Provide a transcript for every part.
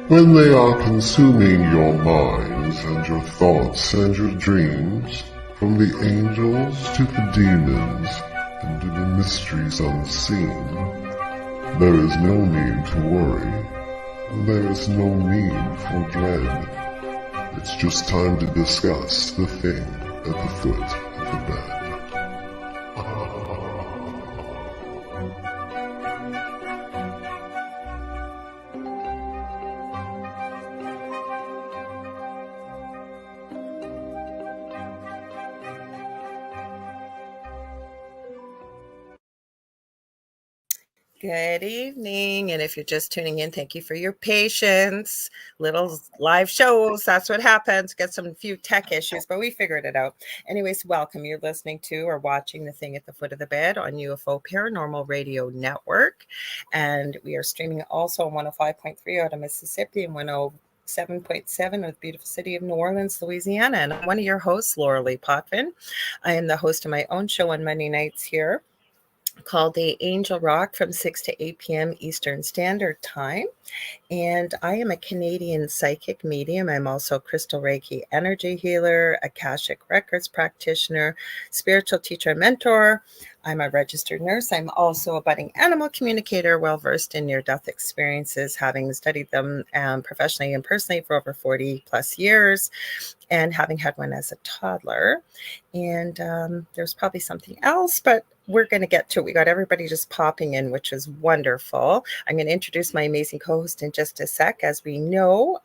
When they are consuming your minds and your thoughts and your dreams, from the angels to the demons and to the mysteries unseen, there is no need to worry. There is no need for dread. It's just time to discuss the thing at the foot of the bed. Good evening, and if you're just tuning in, thank you for your patience. Little live shows, that's what happens. Get some few tech issues, but we figured it out. Anyways, welcome. You're listening to or watching The Thing at the Foot of the Bed on UFO Paranormal Radio Network, and we are streaming also on 105.3 out of Mississippi and 107.7 of the beautiful city of New Orleans, Louisiana. And I'm one of your hosts, Lorilei Potvin. I am the host of my own show on Monday nights here, called the Angel Rock from 6 to 8 p.m. Eastern Standard Time. And I am a Canadian psychic medium. I'm also a crystal Reiki energy healer, Akashic Records practitioner, spiritual teacher and mentor. I'm a registered nurse. I'm also a budding animal communicator, well-versed in near-death experiences, having studied them professionally and personally for over 40 plus years, and having had one as a toddler. And there's probably something else, but we're going to get to it. We got everybody just popping in, which is wonderful. I'm going to introduce my amazing co-host in just a sec. As we know,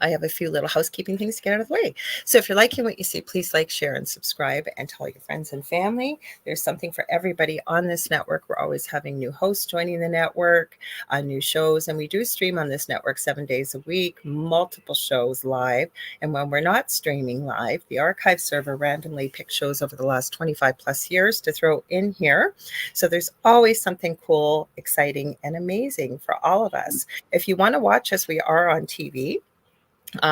I have a few little housekeeping things to get out of the way. So if you're liking what you see, please like, share, and subscribe, and tell your friends and family. There's something for everybody on this network. We're always having new hosts joining the network, new shows, and we do stream on this network 7 days a week, multiple shows live. And when we're not streaming live, the archive server randomly picks shows over the last 25 plus years to throw in here. So there's always something cool, exciting, and amazing for all of us. If you want to watch us, we are on TV.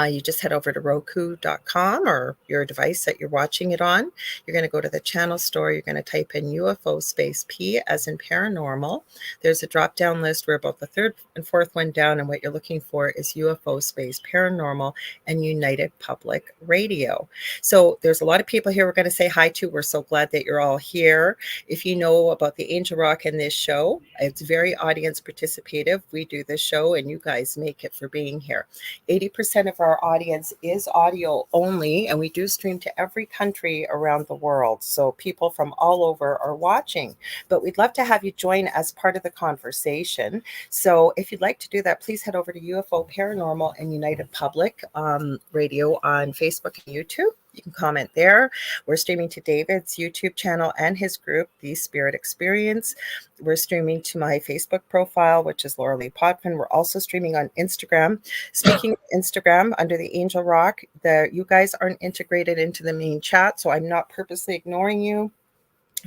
You just head over to Roku.com or your device that you're watching it on. You're going to go to the channel store. You're going to type in UFO space P as in paranormal. There's a drop-down list. We're about the third and fourth one down, and what you're looking for is UFO space paranormal and United Public Radio. So there's a lot of people here we're going to say hi to. We're so glad that you're all here. If you know about the Angel Rock and this show, it's very audience participative. We do this show, and you guys make it for being here. 80% of our audience is audio only, and we do stream to every country around the world, so people from all over are watching. But we'd love to have you join as part of the conversation. So if you'd like to do that, please head over to UFO Paranormal and United Public Radio on Facebook and YouTube. You can comment there. We're streaming to David's YouTube channel and his group, The Spirit Experience. We're streaming to my Facebook profile, which is Lorilei Potvin. We're also streaming on Instagram. Speaking of Instagram, under the Angel Rock, you guys aren't integrated into the main chat, so I'm not purposely ignoring you.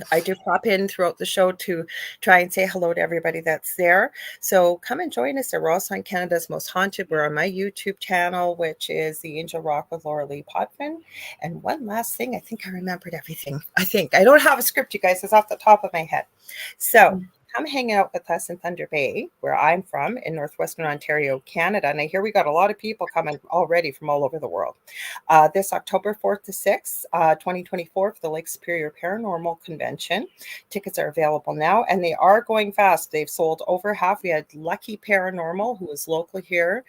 I do pop in throughout the show to try and say hello to everybody that's there. So come and join us. We're also on Canada's Most Haunted. We're on my YouTube channel, which is The Angel Rock with Lorilei Potvin. And one last thing, I think I remembered everything. I don't have a script, you guys. It's off the top of my head. So come hang out with us in Thunder Bay, where I'm from, in Northwestern Ontario, Canada. And I hear we got a lot of people coming already from all over the world. This October 4th to 6th, 2024, for the Lake Superior Paranormal Convention. Tickets are available now, and they are going fast. They've sold over half. We had Lucky Paranormal, who is local here,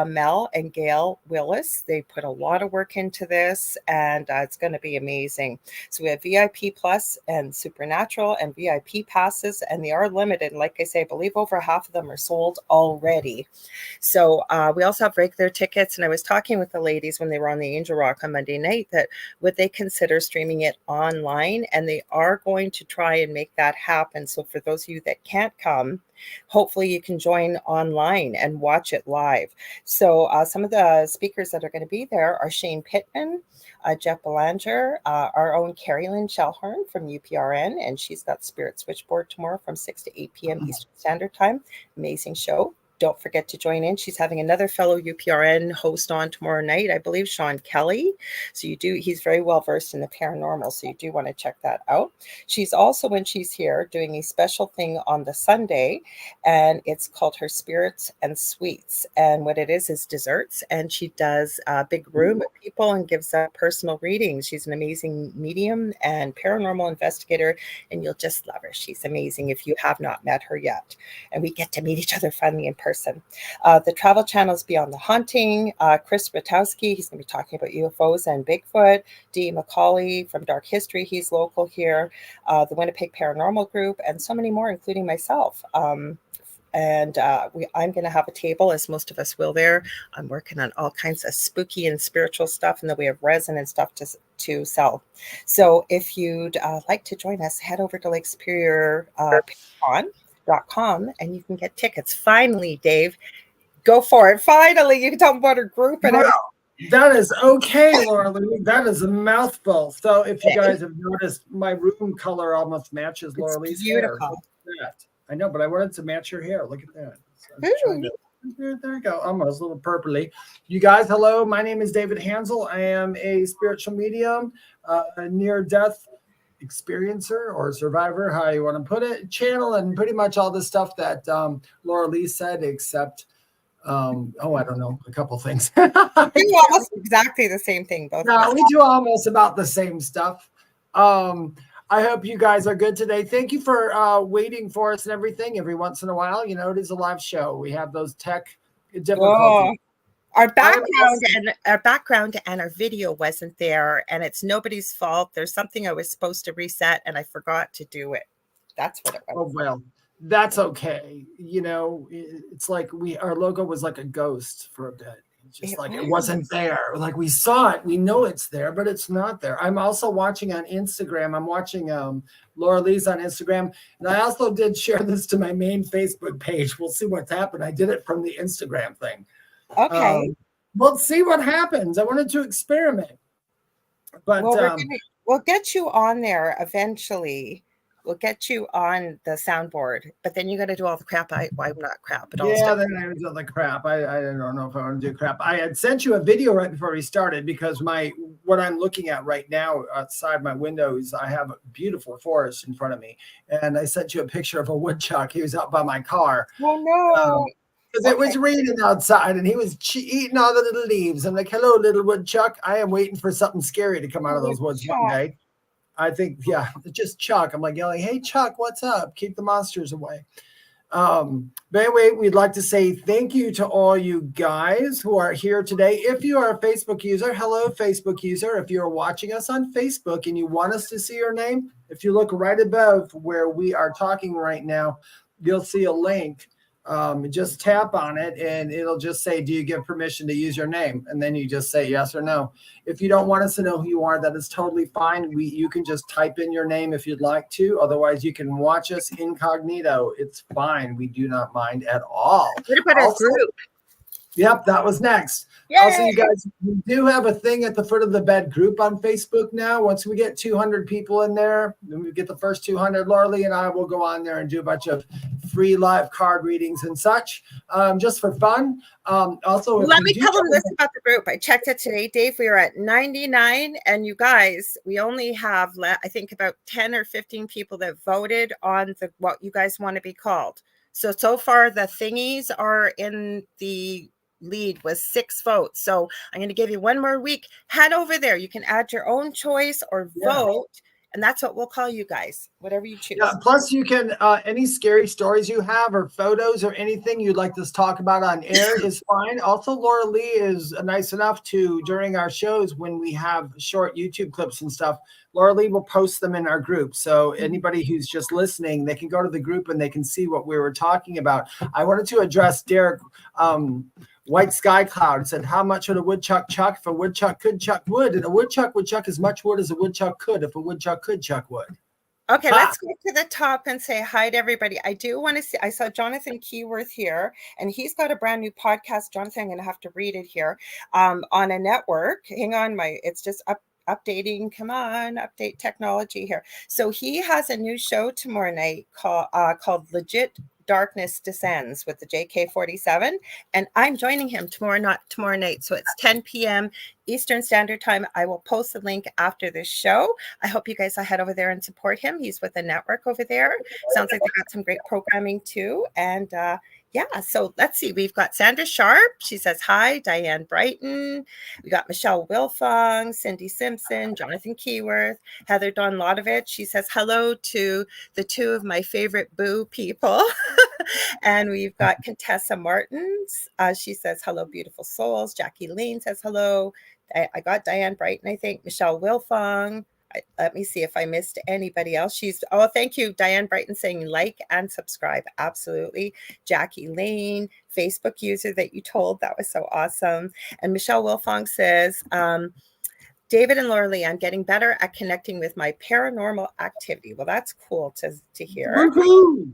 Mel and Gail Willis. They put a lot of work into this, and it's going to be amazing. So we have VIP Plus and Supernatural and VIP passes, and they are limited. Like I say, I believe over half of them are sold already. So we also have regular tickets. And I was talking with the ladies when they were on the Angel Rock on Monday night that would they consider streaming it online, and they are going to try and make that happen. So for those of you that can't come, hopefully you can join online and watch it live. So some of the speakers that are going to be there are Shane Pittman, Jeff Belanger, our own Carrie Lynn Shellhorn from UPRN, and she's got Spirit Switchboard tomorrow from 6 to 8 p.m. Eastern Standard Time. Amazing show. don't forget to join in. She's having another fellow UPRN host on tomorrow night, I believe, Sean Kelly. So he's very well versed in the paranormal, so you do want to check that out. She's also, when she's here, doing a special thing on the Sunday, and it's called her Spirits and Sweets. And what it is desserts, and she does a big room of people and gives out personal readings. She's an amazing medium and paranormal investigator, and you'll just love her. She's amazing if you have not met her yet. And we get to meet each other finally in person. The travel channels Beyond the Haunting, Chris Ratowski, he's going to be talking about UFOs and Bigfoot. Dee McCauley from Dark History, he's local here. The Winnipeg Paranormal Group, and so many more, including myself. I'm going to have a table, as most of us will there. I'm working on all kinds of spooky and spiritual stuff, and then we have resin and stuff to sell. So if you'd like to join us, head over to Lake Superior .com and you can get tickets. Finally, Dave, go for it. Finally, you can tell them about her group. And that is okay, Lorilei. That is a mouthful. So if you guys have noticed, my room color almost matches Lorelei's hair. I know, but I wanted to match your hair. Look at that. So there you go. Almost a little purpley. You guys, hello. My name is David Hanzel. I am a spiritual medium, a near-death experiencer or survivor, how you want to put it, channel, and pretty much all the stuff that Lorilei said, except I don't know, a couple things. We do almost exactly the same thing, both. No, we do almost about the same stuff. I hope you guys are good today. Thank you for waiting for us and everything. Every once in a while, it is a live show. We have those tech difficulties. Our background and our video wasn't there, and it's nobody's fault. There's something I was supposed to reset, and I forgot to do it. That's what it was. Oh, well, that's okay. It's like our logo was like a ghost for a bit. It wasn't there. Like we saw it, we know it's there, but it's not there. I'm also watching on Instagram. I'm watching Lorilei's on Instagram, and I also did share this to my main Facebook page. We'll see what's happened. I did it from the Instagram thing. Okay. We'll see what happens. I wanted to experiment, but we'll get you on there eventually. We'll get you on the soundboard, but then you got to do all the crap. I'm not crap, but then I do all the crap. I don't know if I want to do crap. I had sent you a video right before we started because what I'm looking at right now outside my windows, I have a beautiful forest in front of me, and I sent you a picture of a woodchuck. He was out by my car. Oh no. Because it was raining outside and he was eating all the little leaves. I'm like, hello, little woodchuck. I am waiting for something scary to come out of those woods one day. I think, just Chuck. I'm like yelling, hey, Chuck, what's up? Keep the monsters away. But anyway, we'd like to say thank you to all you guys who are here today. If you are a Facebook user, hello, Facebook user. If you're watching us on Facebook and you want us to see your name, if you look right above where we are talking right now, you'll see a link. Just tap on it and it'll just say, do you give permission to use your name? And then you just say yes or no. If you don't want us to know who you are, that is totally fine. You can just type in your name if you'd like to. Otherwise, you can watch us incognito. It's fine. We do not mind at all. What about our group? Yep, that was next. Yay! Also, you guys, we do have a thing at the Foot of the Bed group on Facebook now. Once we get 200 people in there, then we get the first 200, Lorilei and I will go on there and do a bunch of free live card readings and such, just for fun. Also, let me tell them this about the group. I checked it today, Dave. We are at 99, and you guys, we only have, I think, about 10 or 15 people that voted on what you guys want to be called. So far, the thingies are in the lead with 6 votes. So I'm going to give you one more week. Head over there. You can add your own choice or vote. And that's what we'll call you guys, whatever you choose. Plus, you can, any scary stories you have or photos or anything you'd like us to talk about on air is fine. Also, Lorilei is nice enough to, during our shows, when we have short YouTube clips and stuff, Lorilei will post them in our group. So anybody who's just listening, they can go to the group and they can see what we were talking about. I wanted to address Derek White Sky Cloud said, how much would a woodchuck chuck if a woodchuck could chuck wood? And a woodchuck would chuck as much wood as a woodchuck could if a woodchuck could chuck wood. Okay, let's go to the top and say hi to everybody. I do want to see, I saw Jonathan Keyworth here, and he's got a brand new podcast. Jonathan, I'm going to have to read it here, on a network. Hang on, it's just up. updating. Come on, update technology here. So he has a new show tomorrow night called Legit Darkness Descends with the JK47, and I'm joining him tomorrow night. So it's 10 p.m. Eastern Standard Time. I will post the link after this show. I hope you guys will head over there and support him. He's with a network over there. Sounds like they got some great programming too. And yeah, so let's see. We've got Sandra Sharp. She says hi. Diane Brighton. We got Michelle Wilfong, Cindy Simpson, Jonathan Keyworth, Heather Donlatovich. She says hello to the two of my favorite boo people. And we've got Contessa Martins. She says hello, beautiful souls. Jackie Lane says hello. I got Diane Brighton, I think. Michelle Wilfong. Let me see if I missed anybody else. Thank you, Diane Brighton, saying like and subscribe. Absolutely. Jackie Lane, Facebook user that you told. That was so awesome. And Michelle Wilfong says, David and Lorilei, I'm getting better at connecting with my paranormal activity. Well, that's cool to hear. Woohoo!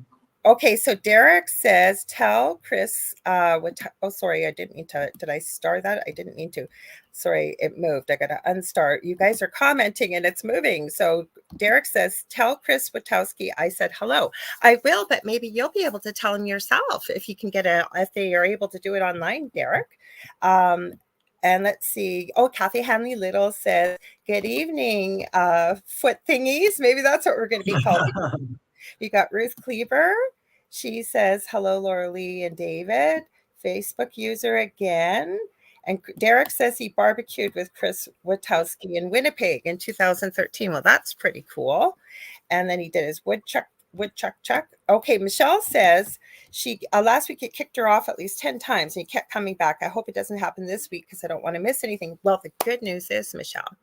Okay, so Derek says, tell Chris, sorry, I didn't mean to, did I star that? I didn't mean to. Sorry, it moved. I got to unstart. You guys are commenting and it's moving. So Derek says, tell Chris Witowski I said hello. I will, but maybe you'll be able to tell him yourself if you can if they are able to do it online, Derek. And let's see. Oh, Kathy Hanley Little says, good evening, foot thingies. Maybe that's what we're going to be called. We got Ruth Cleaver. She says, hello, Lorilei and David. Facebook user again. And Derek says he barbecued with Chris Witowski in Winnipeg in 2013. Well, that's pretty cool. And then he did his woodchuck. Okay, Michelle says last week it kicked her off at least 10 times and he kept coming back. I hope it doesn't happen this week because I don't want to miss anything. Well, the good news is, Michelle,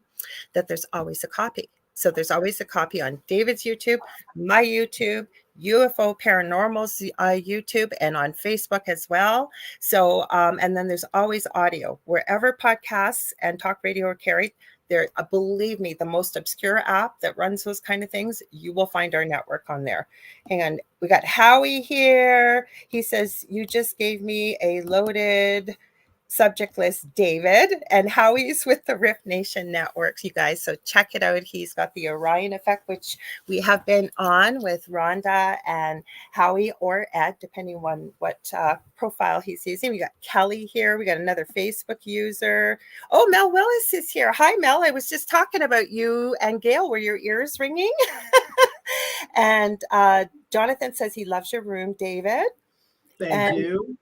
that there's always a copy. So there's always a copy on David's YouTube, my YouTube, UFO Paranormal's YouTube, and on Facebook as well. So, and then there's always audio. Wherever podcasts and talk radio are carried, there, believe me, the most obscure app that runs those kind of things, you will find our network on there. Hang on, we got Howie here. He says, you just gave me a loaded subject list, David, and Howie's with the Rift Nation Networks, you guys. So check it out. He's got the Orion Effect, which we have been on with Rhonda and Howie or Ed, depending on what profile he's using. We got Kelly here. We got another Facebook user. Oh, Mel Willis is here. Hi, Mel. I was just talking about you and Gail. Were your ears ringing? And Jonathan says he loves your room, David. Thank you.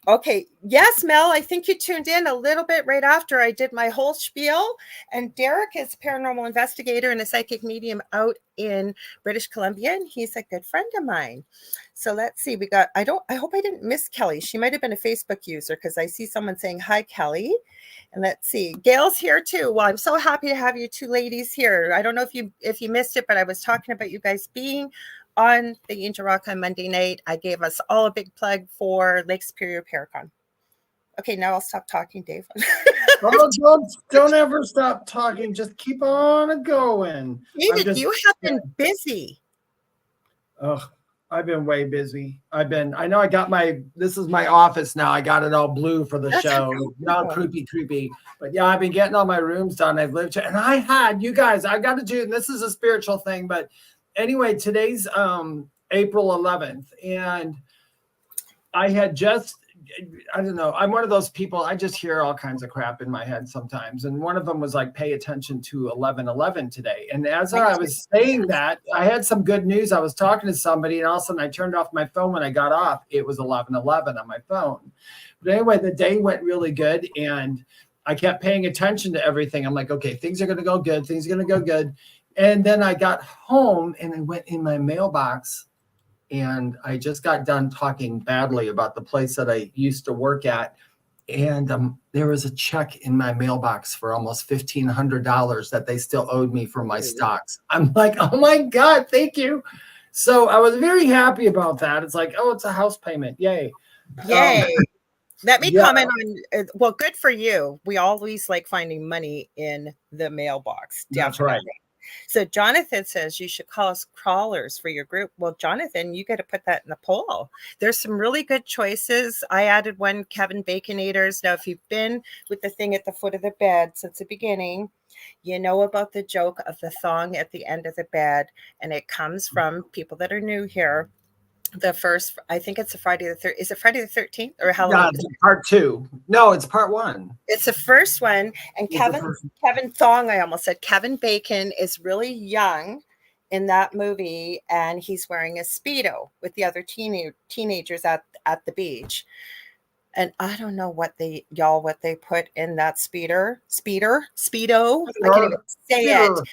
Okay. Yes, Mel, I think you tuned in a little bit right after I did my whole spiel. And Derek is a paranormal investigator and a psychic medium out in British Columbia. And he's a good friend of mine. So let's see. We got, I hope I didn't miss Kelly. She might have been a Facebook user because I see someone saying, hi, Kelly. And let's see. Gail's here too. Well, I'm so happy to have you two ladies here. I don't know if you missed it, but I was talking about you guys being on the Angel Rock on Monday night. I gave us all a big plug for Lake Superior Paracon. Okay, now I'll stop talking, Dave. Don't ever stop talking. Just keep on going. David, you have been busy. Oh, I've been way busy. I know I got this is my office now. I got it all blue for the show. Cool. Not creepy. But yeah, I've been getting all my rooms done. I've lived, and you guys, I've got to do, and this is a spiritual thing, but anyway, today's April 11th, and I had I don't know, I'm one of those people, I just hear all kinds of crap in my head sometimes, and one of them was like, pay attention to 11:11 today. And as I was saying that, I had some good news. I was talking to somebody, and all of a sudden I turned off my phone. When I got off, it was 11:11 on my phone. But anyway, the day went really good, and I kept paying attention to everything. I'm like, okay, things are going to go good. Things are going to go good. And then I got home and I went in my mailbox, and I just got done talking badly about the place that I used to work at. And there was a check in my mailbox for almost $1,500 that they still owed me for my stocks. I'm like, oh my God, thank you. So I was very happy about that. It's like, oh, it's a house payment. Yay. Yay. Let me comment on, well, good for you. We always like finding money in the mailbox. That's right. So Jonathan says you should call us crawlers for your group. Well, Jonathan, you got to put that in the poll. There's some really good choices. I added one, Kevin Baconators. Now, if you've been with the thing at the foot of the bed since the beginning, you know about the joke of the thong at the end of the bed. And it comes from people that are new here. The first, I think it's a Friday the 13th. Is it Friday the 13th or Halloween? Yeah, part 2. No, it's part 1. It's the first one. And Kevin Thong, I almost said Kevin Bacon is really young in that movie, and he's wearing a Speedo with the other teenagers at the beach. And I don't know what they put in that Speedo. I can't even say it.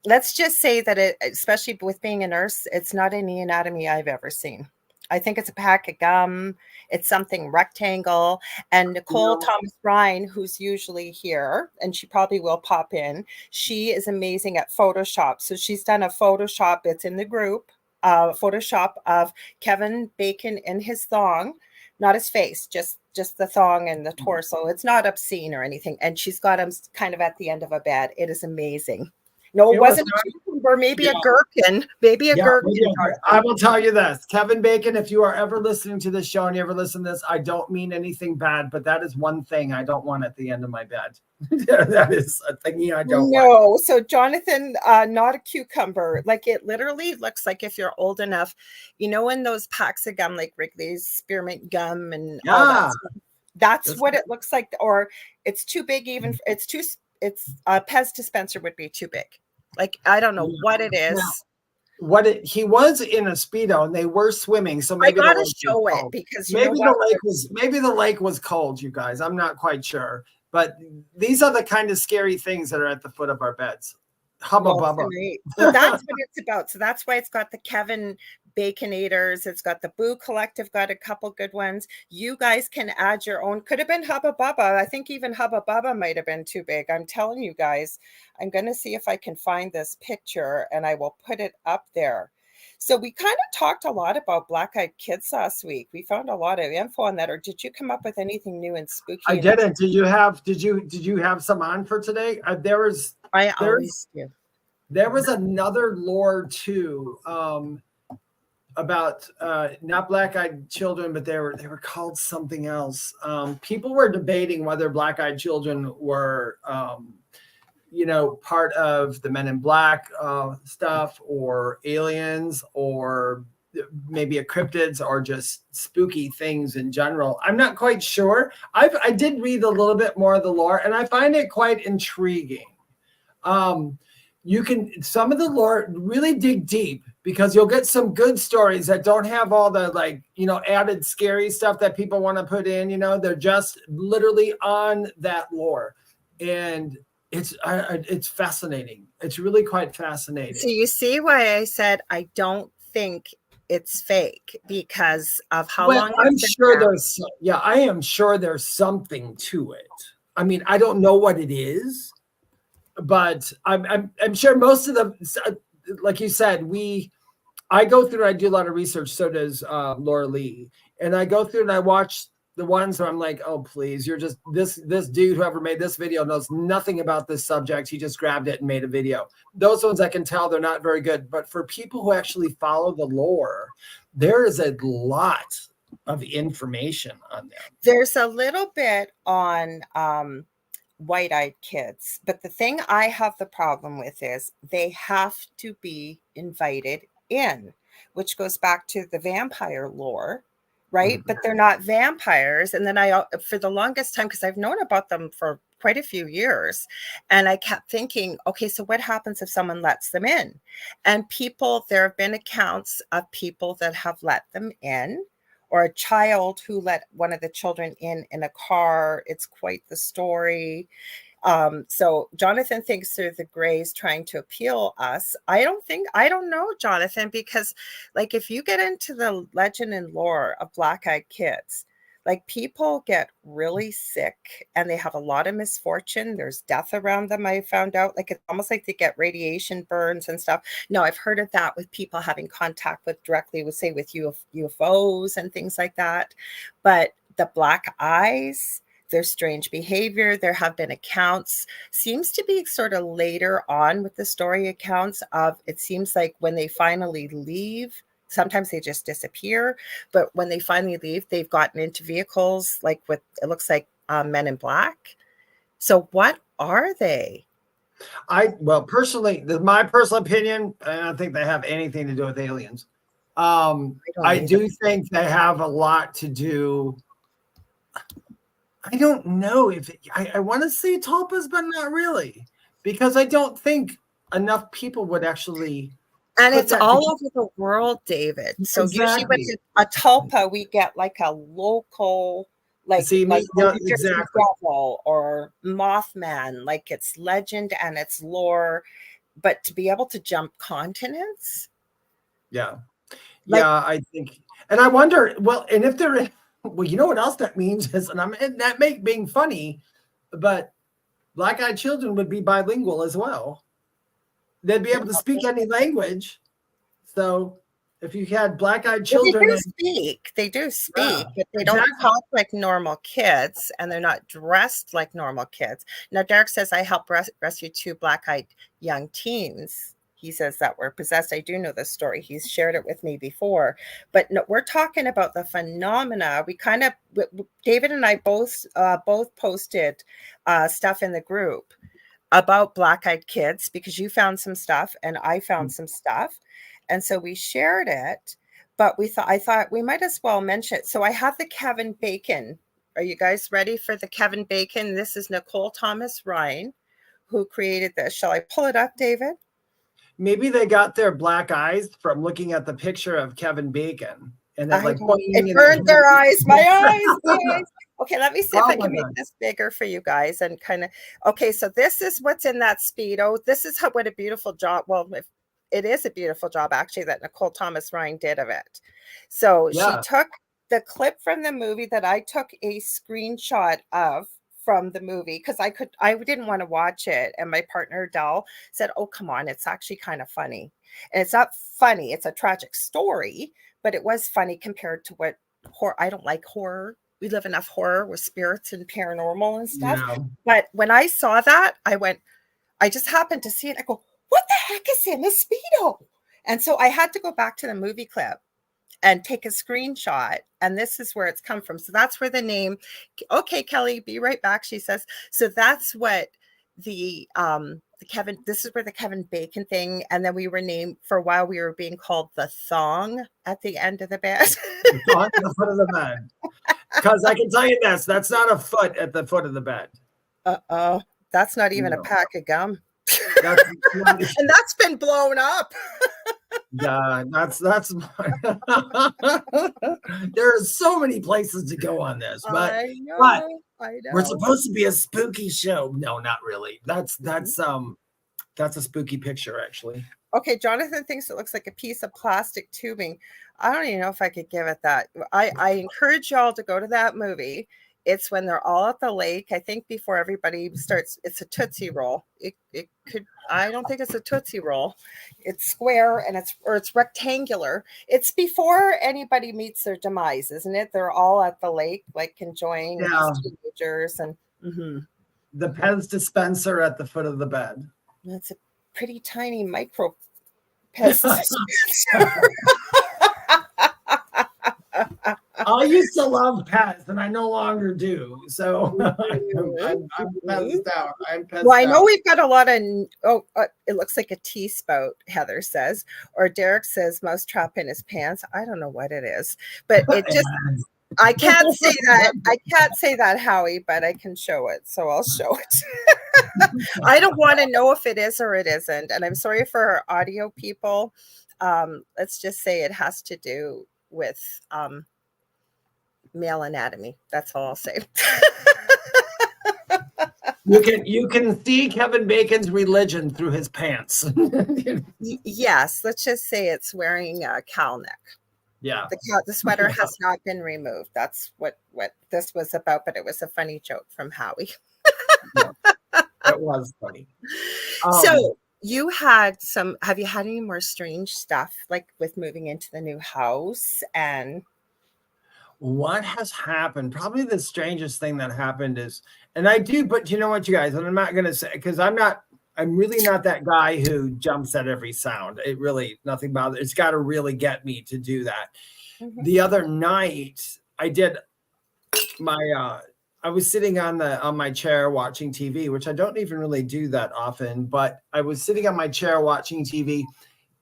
Let's just say that it, especially with being a nurse, it's not any anatomy I've ever seen. I think it's a pack of gum. It's something rectangle. And Nicole Thomas Ryan, who's usually here, and she probably will pop in, she is amazing at Photoshop. So she's done a Photoshop. It's in the group, Photoshop of Kevin Bacon in his thong, not his face, just the thong and the torso. It's not obscene or anything. And she's got him kind of at the end of a bed. It is amazing. No, it wasn't a cucumber, maybe a gherkin. Maybe a gherkin. I will tell you this. Kevin Bacon, if you are ever listening to this show and you ever listen to this, I don't mean anything bad, but that is one thing I don't want at the end of my bed. That is a thing I don't want. No, so Jonathan, not a cucumber. Like it literally looks like if you're old enough, you know, in those packs of gum, like Wrigley's spearmint gum and all that stuff. That's what it looks like. Or it's too big even. It's a Pez dispenser would be too big. Like, I don't know what it is. He was in a Speedo and they were swimming. So maybe I gotta show it because maybe the lake was cold, you guys. I'm not quite sure. But these are the kind of scary things that are at the foot of our beds. Hubba bubba. Well, that's what it's about. So that's why it's got the Kevin Baconators. It's got the Boo Collective, got a couple good ones. You guys can add your own. Could have been Hubba Bubba. I think even Hubba Bubba might have been too big. I'm telling you guys, I'm going to see if I can find this picture and I will put it up there. So we kind of talked a lot about black-eyed kids last week. We found a lot of info on that. Or did you come up with anything new and spooky? I didn't. Did you have some on for today? There was another lore too. About not black-eyed children, but they were called something else. People were debating whether black-eyed children were, part of the Men in Black stuff, or aliens, or maybe a cryptids, or just spooky things in general. I'm not quite sure. I did read a little bit more of the lore, and I find it quite intriguing. You can, some of the lore, really dig deep, because you'll get some good stories that don't have all the added scary stuff that people want to put in. They're just literally on that lore, and it's fascinating. It's really quite fascinating. So you see why I said I don't think it's fake, because of how long. I'm sure I am sure there's something to it. I mean, I don't know what it is, but I'm sure most of them, like you said, I go through, I do a lot of research, so does Lorilei, and I go through and I watch the ones where I'm like, oh, please, you're just, this dude, whoever made this video knows nothing about this subject. He just grabbed it and made a video. Those ones I can tell they're not very good. But for people who actually follow the lore, there is a lot of information on them. There's a little bit on white-eyed kids, but the thing I have the problem with is they have to be invited in, which goes back to the vampire lore, right? But they're not vampires. And then for the longest time, because I've known about them for quite a few years, and I kept thinking, okay, so what happens if someone lets them in? And there have been accounts of people that have let them in, or a child who let one of the children in a car. It's quite the story. So Jonathan thinks they're the Greys trying to appeal us. I don't know, Jonathan, because like if you get into the legend and lore of black-eyed kids, like people get really sick and they have a lot of misfortune. There's death around them. I found out, like, it's almost like they get radiation burns and stuff. No, I've heard of that with people having contact directly with UFOs and things like that. But the black eyes, their strange behavior. There have been accounts, seems to be sort of later on with the story accounts of, it seems like when they finally leave, sometimes they just disappear, but when they finally leave, they've gotten into vehicles like with, it looks like Men in Black. So what are they? Well, personally, my personal opinion, I don't think they have anything to do with aliens. I do think they have a lot to do. I don't know if I want to say tulpas, but not really, because I don't think enough people would actually. And it's all over the world, David. So usually with a tulpa, we get like a local, like exactly. Devil or Mothman, like it's legend and it's lore. But to be able to jump continents, I think, and I wonder. Well, and if they're, well, you know what else that means is, and that make being funny, but black-eyed children would be bilingual as well. They'd be able to speak any language. So if you had black-eyed children, they do speak, but they don't talk like normal kids, and they're not dressed like normal kids. Now, Derek says, I helped rescue 2 black-eyed young teens. He says that were possessed. I do know this story. He's shared it with me before. But no, we're talking about the phenomena. We kind of, David and I both posted stuff in the group about black-eyed kids, because you found some stuff and I found some stuff. And so we shared it, but I thought we might as well mention it. So I have the Kevin Bacon. Are you guys ready for the Kevin Bacon? This is Nicole Thomas Ryan, who created this. Shall I pull it up, David? Maybe they got their black eyes from looking at the picture of Kevin Bacon, and then it burned their eyes. My eyes. Okay, let me see if I can make this bigger for you guys and kind of. Okay, so this is what's in that Speedo. This is what a beautiful job. Well, it is a beautiful job actually that Nicole Thomas Ryan did of it. So she took the clip from the movie that I took a screenshot of from the movie, because I didn't want to watch it, and my partner Dell said, oh, come on, it's actually kind of funny. And it's not funny, it's a tragic story, but it was funny compared to what horror. I don't like horror. We live enough horror with spirits and paranormal and stuff. But when I saw that, I just happened to see it. I go, what the heck is in the Speedo? And so I had to go back to the movie clip and take a screenshot, and this is where it's come from. So that's where the name, okay, Kelly, be right back, she says. So that's what the Kevin, this is where the Kevin Bacon thing, and then we were named, for a while we were being called the thong at the end of the bed. The thong at the foot of the bed. Because I can tell you this, that's not a foot at the foot of the bed. That's not even a pack of gum. And that's been blown up. Yeah, that's there are so many places to go on this, but I know. We're supposed to be a spooky show. No, not really. That's a spooky picture, actually. Okay, Jonathan thinks it looks like a piece of plastic tubing. I don't even know if I could give it that. I encourage y'all to go to that movie. It's when they're all at the lake. I think before everybody starts, it's a Tootsie Roll. It could, I don't think it's a Tootsie Roll. It's square and it's rectangular. It's before anybody meets their demise, isn't it? They're all at the lake, like enjoying these teenagers and the Pez dispenser at the foot of the bed. That's a pretty tiny micro Pez dispenser. I used to love Pez, and I no longer do. So I'm pezzed out. I know we've got a lot of. It looks like a tea spout. Heather says, or Derek says, mouse trap in his pants. I don't know what it is, but it just. I can't say that. I can't say that, Howie, but I can show it. So I'll show it. I don't want to know if it is or it isn't, and I'm sorry for our audio people. Let's just say it has to do with male anatomy. That's all I'll say. You can see Kevin Bacon's religion through his pants. Yes, let's just say it's wearing a cowl neck. Yeah, the sweater has not been removed. That's what this was about, but it was a funny joke from Howie. It was funny. So you had have you had any more strange stuff, like with moving into the new house? And What has happened? Probably the strangest thing that happened is, and I do, but you know what, you guys, and I'm not going to say, because I'm really not that guy who jumps at every sound. It really, nothing bothers. It's got to really get me to do that. Mhm. The other night I was sitting on my chair watching TV, which I don't even really do that often, but I was sitting on my chair watching TV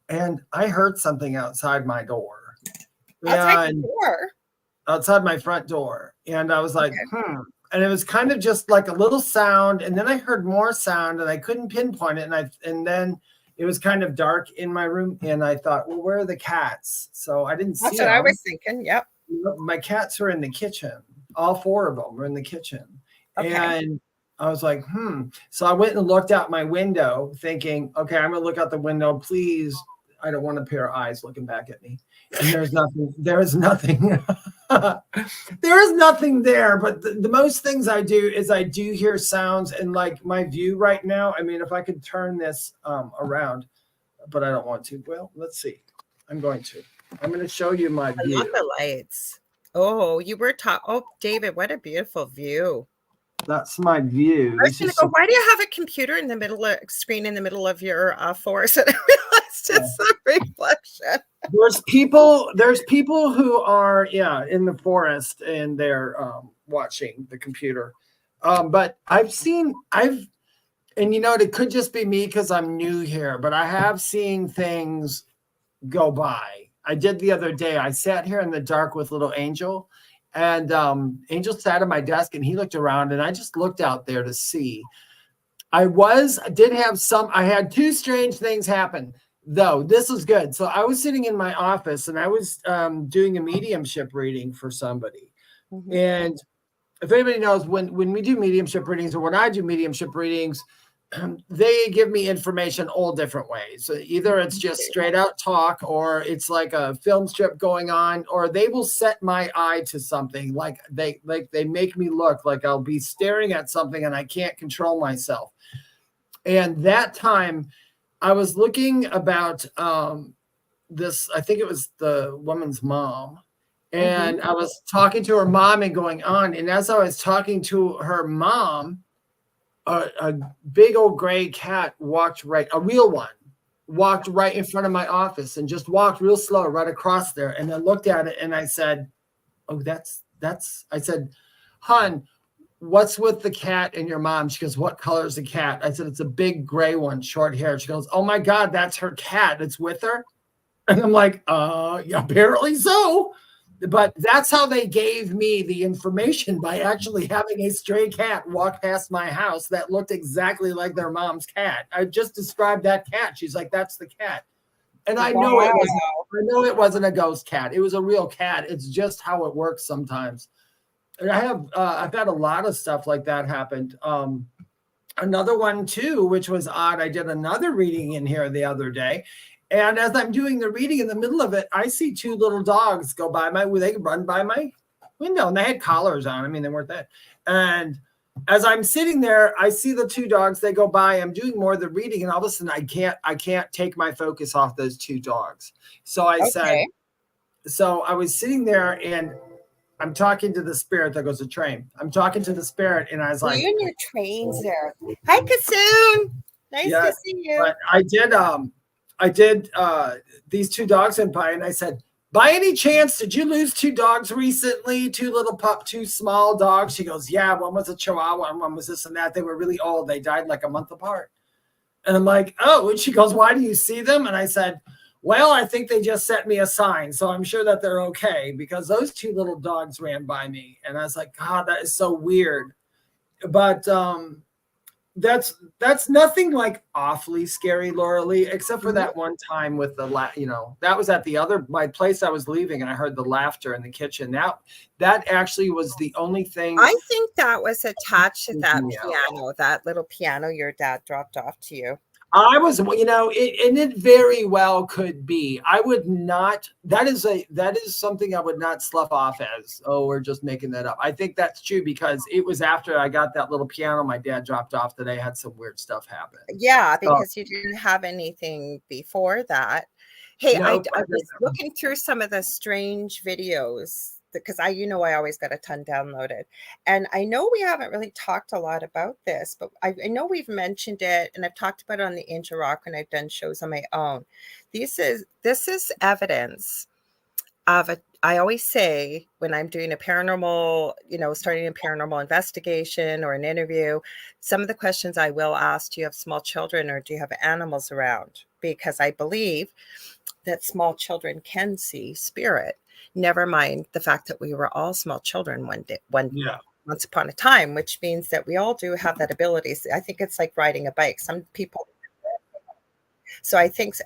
and I heard something outside my door. Outside the door. Outside my front door. And I was like, And it was kind of just like a little sound. And then I heard more sound and I couldn't pinpoint it. And then it was kind of dark in my room. And I thought, well, where are the cats? So I didn't see them. That's what I was thinking. Yep. My cats were in the kitchen. All 4 of them were in the kitchen. Okay. And I was like, So I went and looked out my window thinking, okay, I'm going to look out the window. Please. I don't want a pair of eyes looking back at me. And there is nothing. There is nothing there. But the most things I do is I do hear sounds, and like my view right now. I mean, if I could turn this around, but I don't want to. Well, let's see. I'm going to show you my view. I love the lights. Oh, you were Oh, David, what a beautiful view. That's my view. I was going to go, why do you have a computer in the middle of screen in the middle of your forest? And I realized it's a reflection. There's people who are in the forest and they're watching the computer. But and you know, it could just be me because I'm new here, but I have seen things go by. I did the other day. I sat here in the dark with little Angel. And Angel sat at my desk and he looked around and I just looked out there to see. I had 2 strange things happen, though. This is good. So I was sitting in my office and I was doing a mediumship reading for somebody. Mm-hmm. And if anybody knows, when we do mediumship readings, or when I do mediumship readings, they give me information all different ways. So either it's just straight out talk, or it's like a film strip going on, or they will set my eye to something. Like they make me look like I'll be staring at something and I can't control myself. And that time I was looking about this, I think it was the woman's mom. And I was talking to her mom and going on. And as I was talking to her mom, a big old gray cat walked right in front of my office and just walked real slow right across there. And I looked at it and I said, oh, I said, hon, what's with the cat and your mom? She goes, what color is the cat? I said, it's a big gray one, short hair. She goes, oh my God, that's her cat. It's with her. And I'm like, yeah, apparently so. But that's how they gave me the information, by actually having a stray cat walk past my house that looked exactly like their mom's cat. I just described that cat. She's like, that's the cat. And I know it wasn't a ghost cat. It was a real cat. It's just how it works sometimes. And I've had a lot of stuff like that happen. Another one too, which was odd. I did another reading in here the other day. And as I'm doing the reading, in the middle of it, I see 2 little dogs go by they run by my window, and they had collars on. I mean, they weren't that. And as I'm sitting there, I see the 2 dogs, they go by. I'm doing more of the reading, and all of a sudden I can't take my focus off those 2 dogs. So I was sitting there and I'm talking to the spirit. There goes a train. I'm talking to the spirit, and I was like, you and your trains there. Hi, Kasoon. Nice to see you. But I did these 2 dogs went by, and I said, by any chance, did you lose 2 dogs recently? 2 small dogs? She goes, yeah, one was a Chihuahua and one was this and that. They were really old. They died like a month apart. And I'm like, oh, and she goes, why do you see them? And I said, well, I think they just sent me a sign. So I'm sure that they're okay, because those 2 little dogs ran by me. And I was like, God, that is so weird. But that's nothing like awfully scary, Lorilei, except for that one time with the that was at my place I was leaving, and I heard the laughter in the kitchen. That actually was the only thing. I think that was attached to that piano, that little piano your dad dropped off to you. I was, and it very well could be. I would not. That is something I would not slough off as, oh, we're just making that up. I think that's true, because it was after I got that little piano my dad dropped off that I had some weird stuff happen. Yeah, because you didn't have anything before that. Hey, I was looking through some of the strange videos because I always got a ton downloaded. And I know we haven't really talked a lot about this, but I know we've mentioned it, and I've talked about it on the Angel Rock when I've done shows on my own. This is evidence of I always say when I'm doing a paranormal, starting a paranormal investigation or an interview, some of the questions I will ask, do you have small children or do you have animals around? Because I believe that small children can see spirit. Never mind the fact that we were all small children once upon a time, which means that we all do have that ability. So I think it's like riding a bike. Some people. So I think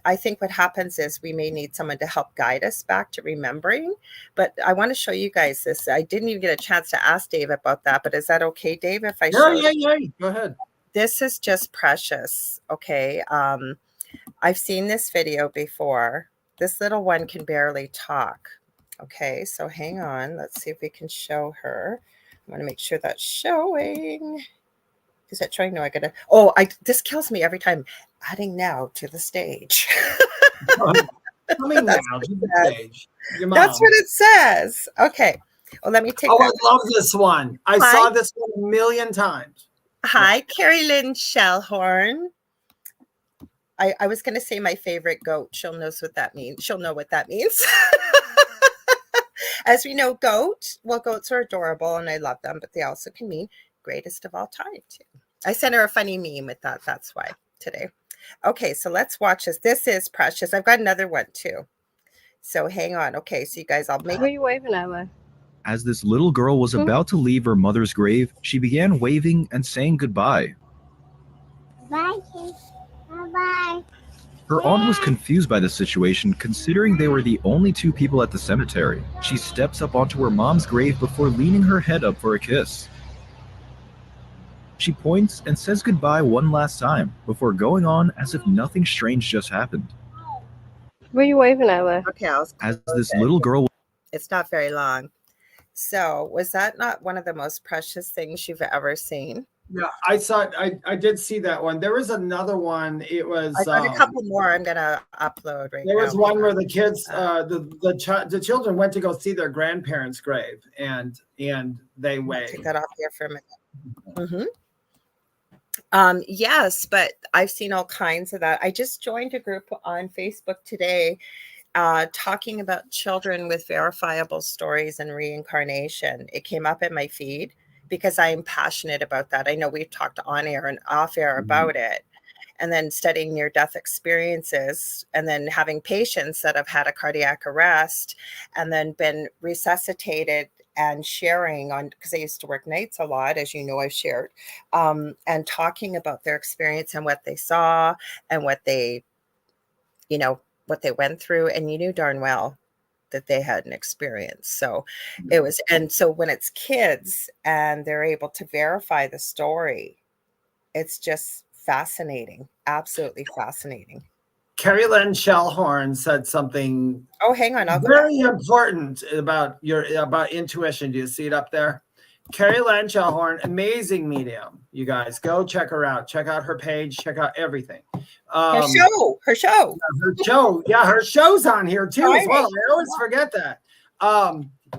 what happens is we may need someone to help guide us back to remembering. But I want to show you guys this. I didn't even get a chance to ask Dave about that, but is that okay, Dave, if I show you? Yeah. Go ahead. This is just precious. Okay. I've seen this video before. This little one can barely talk. Okay, so hang on. Let's see if we can show her. I want to make sure that's showing. Is that showing? No, I gotta. Oh, this kills me every time. Adding now to the stage. Coming now to the stage. That's what it says. Okay. Well, let me take. Oh, I love this one. I saw this one a million times. Hi, Carrie Lynn Shellhorn. I was going to say my favorite goat. She'll know what that means. As we know, goats are adorable and I love them, but they also can mean greatest of all time too. I sent her a funny meme with that. That's why today. Okay, so let's watch this. This is precious. I've got another one too. So hang on. Okay, so you guys, I'll make. Who are you waving at? As this little girl was about to leave her mother's grave, she began waving and saying goodbye. Bye, kids. Bye-bye. Her aunt was confused by the situation, considering they were the only two people at the cemetery. She steps up onto her mom's grave before leaning her head up for a kiss. She points and says goodbye one last time before going on as if nothing strange just happened. Where are you waving at? Okay, as this little girl. It's not very long. So was that not one of the most precious things you've ever seen? Yeah, I saw it. I did see that one. There was another one. It was. I got a couple more. I'm gonna upload right now. There was one where the kids, the children went to go see their grandparents' grave, and they waved. Take that off here for a minute. Yes, but I've seen all kinds of that. I just joined a group on Facebook today, talking about children with verifiable stories and reincarnation. It came up in my feed, because I'm passionate about that. I know we've talked on air and off air about it, and then studying near-death experiences, and then having patients that have had a cardiac arrest and then been resuscitated and sharing on, because I used to work nights a lot, as you know, I've shared, and talking about their experience and what they saw and what they went through. And you knew darn well that they had an experience. So it was, and so when it's kids and they're able to verify the story, it's just fascinating, absolutely fascinating. Carrie Lynn Shellhorn said something. Oh, hang on. Very important about intuition. Do you see it up there? Carrie Lynn Shellhorn, amazing medium. You guys go check her out. Check out her page. Check out everything. Her show. Yeah, her show's on here too as well. I always forget that.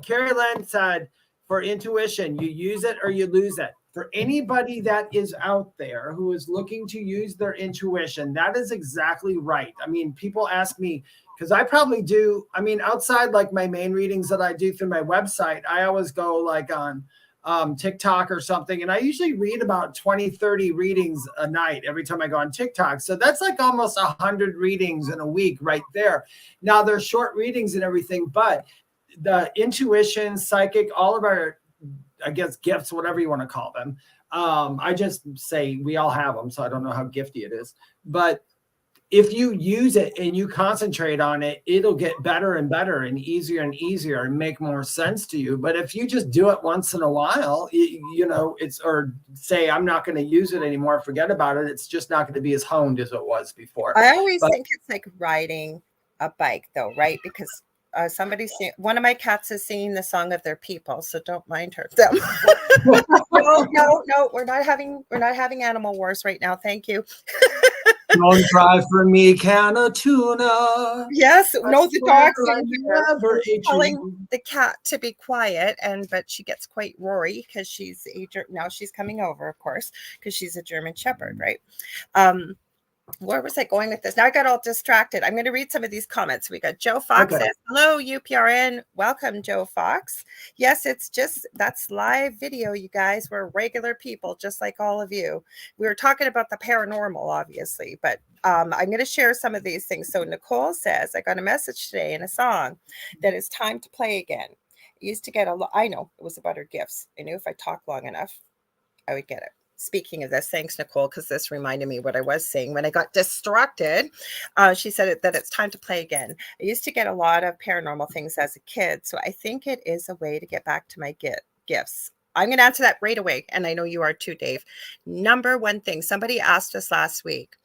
Carrie Lynn said, for intuition, you use it or you lose it. For anybody that is out there who is looking to use their intuition, that is exactly right. I mean, people ask me, because I probably do, outside like my main readings that I do through my website, I always go like on TikTok or something. And I usually read about 20, 30 readings a night every time I go on TikTok. So that's like almost 100 readings in a week right there. Now they're short readings and everything, but the intuition, psychic, all of our, I guess, gifts, whatever you want to call them. I just say we all have them, so I don't know how gifty it is. But if you use it and you concentrate on it, it'll get better and better and easier and make more sense to you. But if you just do it once in a while, or say, I'm not going to use it anymore, forget about it, it's just not going to be as honed as it was before. I always think it's like riding a bike, though, right? Because one of my cats is singing the song of their people, so don't mind them. No, we're not having animal wars right now. Thank you. Don't cry for me, can of tuna. Yes, no, the dog's I in here. never We're ate telling you. the cat to be quiet, but she gets quite roary because now she's coming over, of course, because she's a German Shepherd, right? Where was I going with this? Now I got all distracted. I'm going to read some of these comments. We got Joe Fox says, hello, UPRN. Welcome, Joe Fox. Yes, that's live video, you guys. We're regular people, just like all of you. We were talking about the paranormal, obviously, but I'm going to share some of these things. So Nicole says, I got a message today in a song that it's time to play again. I used to get I know it was about her gifts. I knew if I talked long enough, I would get it. Speaking of this, thanks, Nicole, because this reminded me what I was saying when I got distracted. She said that it's time to play again. I used to get a lot of paranormal things as a kid, so I think it is a way to get back to my gifts. I'm going to answer that right away, and I know you are too, Dave. Number one thing, somebody asked us last week,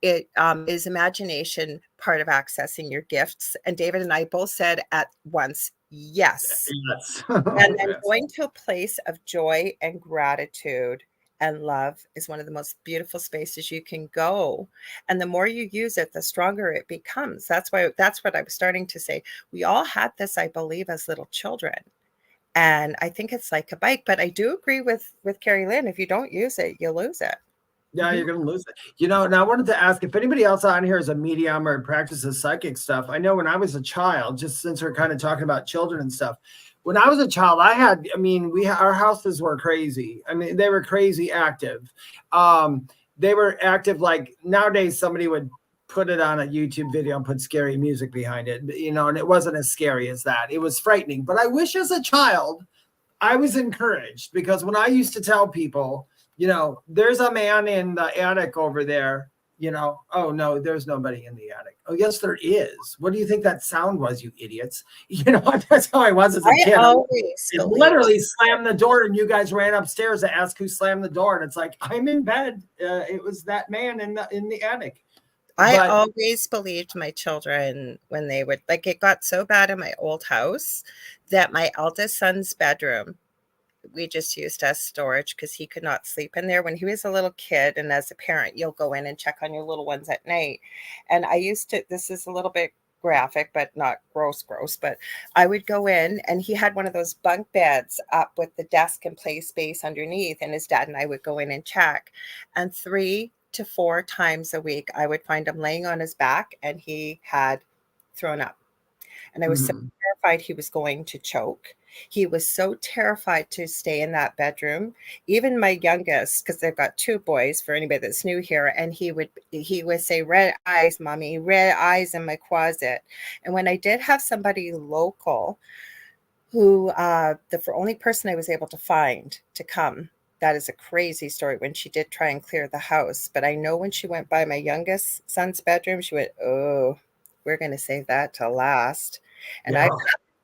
is imagination part of accessing your gifts? And David and I both said at once, yes. And then going to a place of joy and gratitude and love is one of the most beautiful spaces you can go. And the more you use it, the stronger it becomes. That's what I was starting to say. We all had this, I believe, as little children. And I think it's like a bike, but I do agree with Carrie Lynn. If you don't use it, you'll lose it. Yeah, you're going to lose it. Now I wanted to ask if anybody else on here is a medium or practices psychic stuff. I know when I was a child, just since we're kind of talking about children and stuff, when I was a child, our houses were crazy. I mean, they were crazy active. They were active like nowadays somebody would put it on a YouTube video and put scary music behind it, and it wasn't as scary as that. It was frightening. But I wish as a child, I was encouraged, because when I used to tell people, there's a man in the attic over there, oh no, there's nobody in the attic. Oh yes, there is. What do you think that sound was, you idiots? That's how I was as a kid. It literally slammed the door, and you guys ran upstairs to ask who slammed the door, and it's like, I'm in bed. It was that man in the attic. I always believed my children when they would, like, it got so bad in my old house that my eldest son's bedroom, we just used as storage because he could not sleep in there when he was a little kid. And as a parent, you'll go in and check on your little ones at night. And I used to, this is a little bit graphic, but not gross, but I would go in, and he had one of those bunk beds up with the desk and play space underneath. And his dad and I would go in and check. And 3 to 4 times a week, I would find him laying on his back, and he had thrown up. And I was so terrified he was going to choke. He was so terrified to stay in that bedroom. Even my youngest, because they've got 2 boys for anybody that's new here, and he would say, red eyes, mommy, red eyes in my closet. And when I did have somebody local who, the only person I was able to find to come, that is a crazy story, when she did try and clear the house. But I know when she went by my youngest son's bedroom, she went, oh, we're going to save that to last. And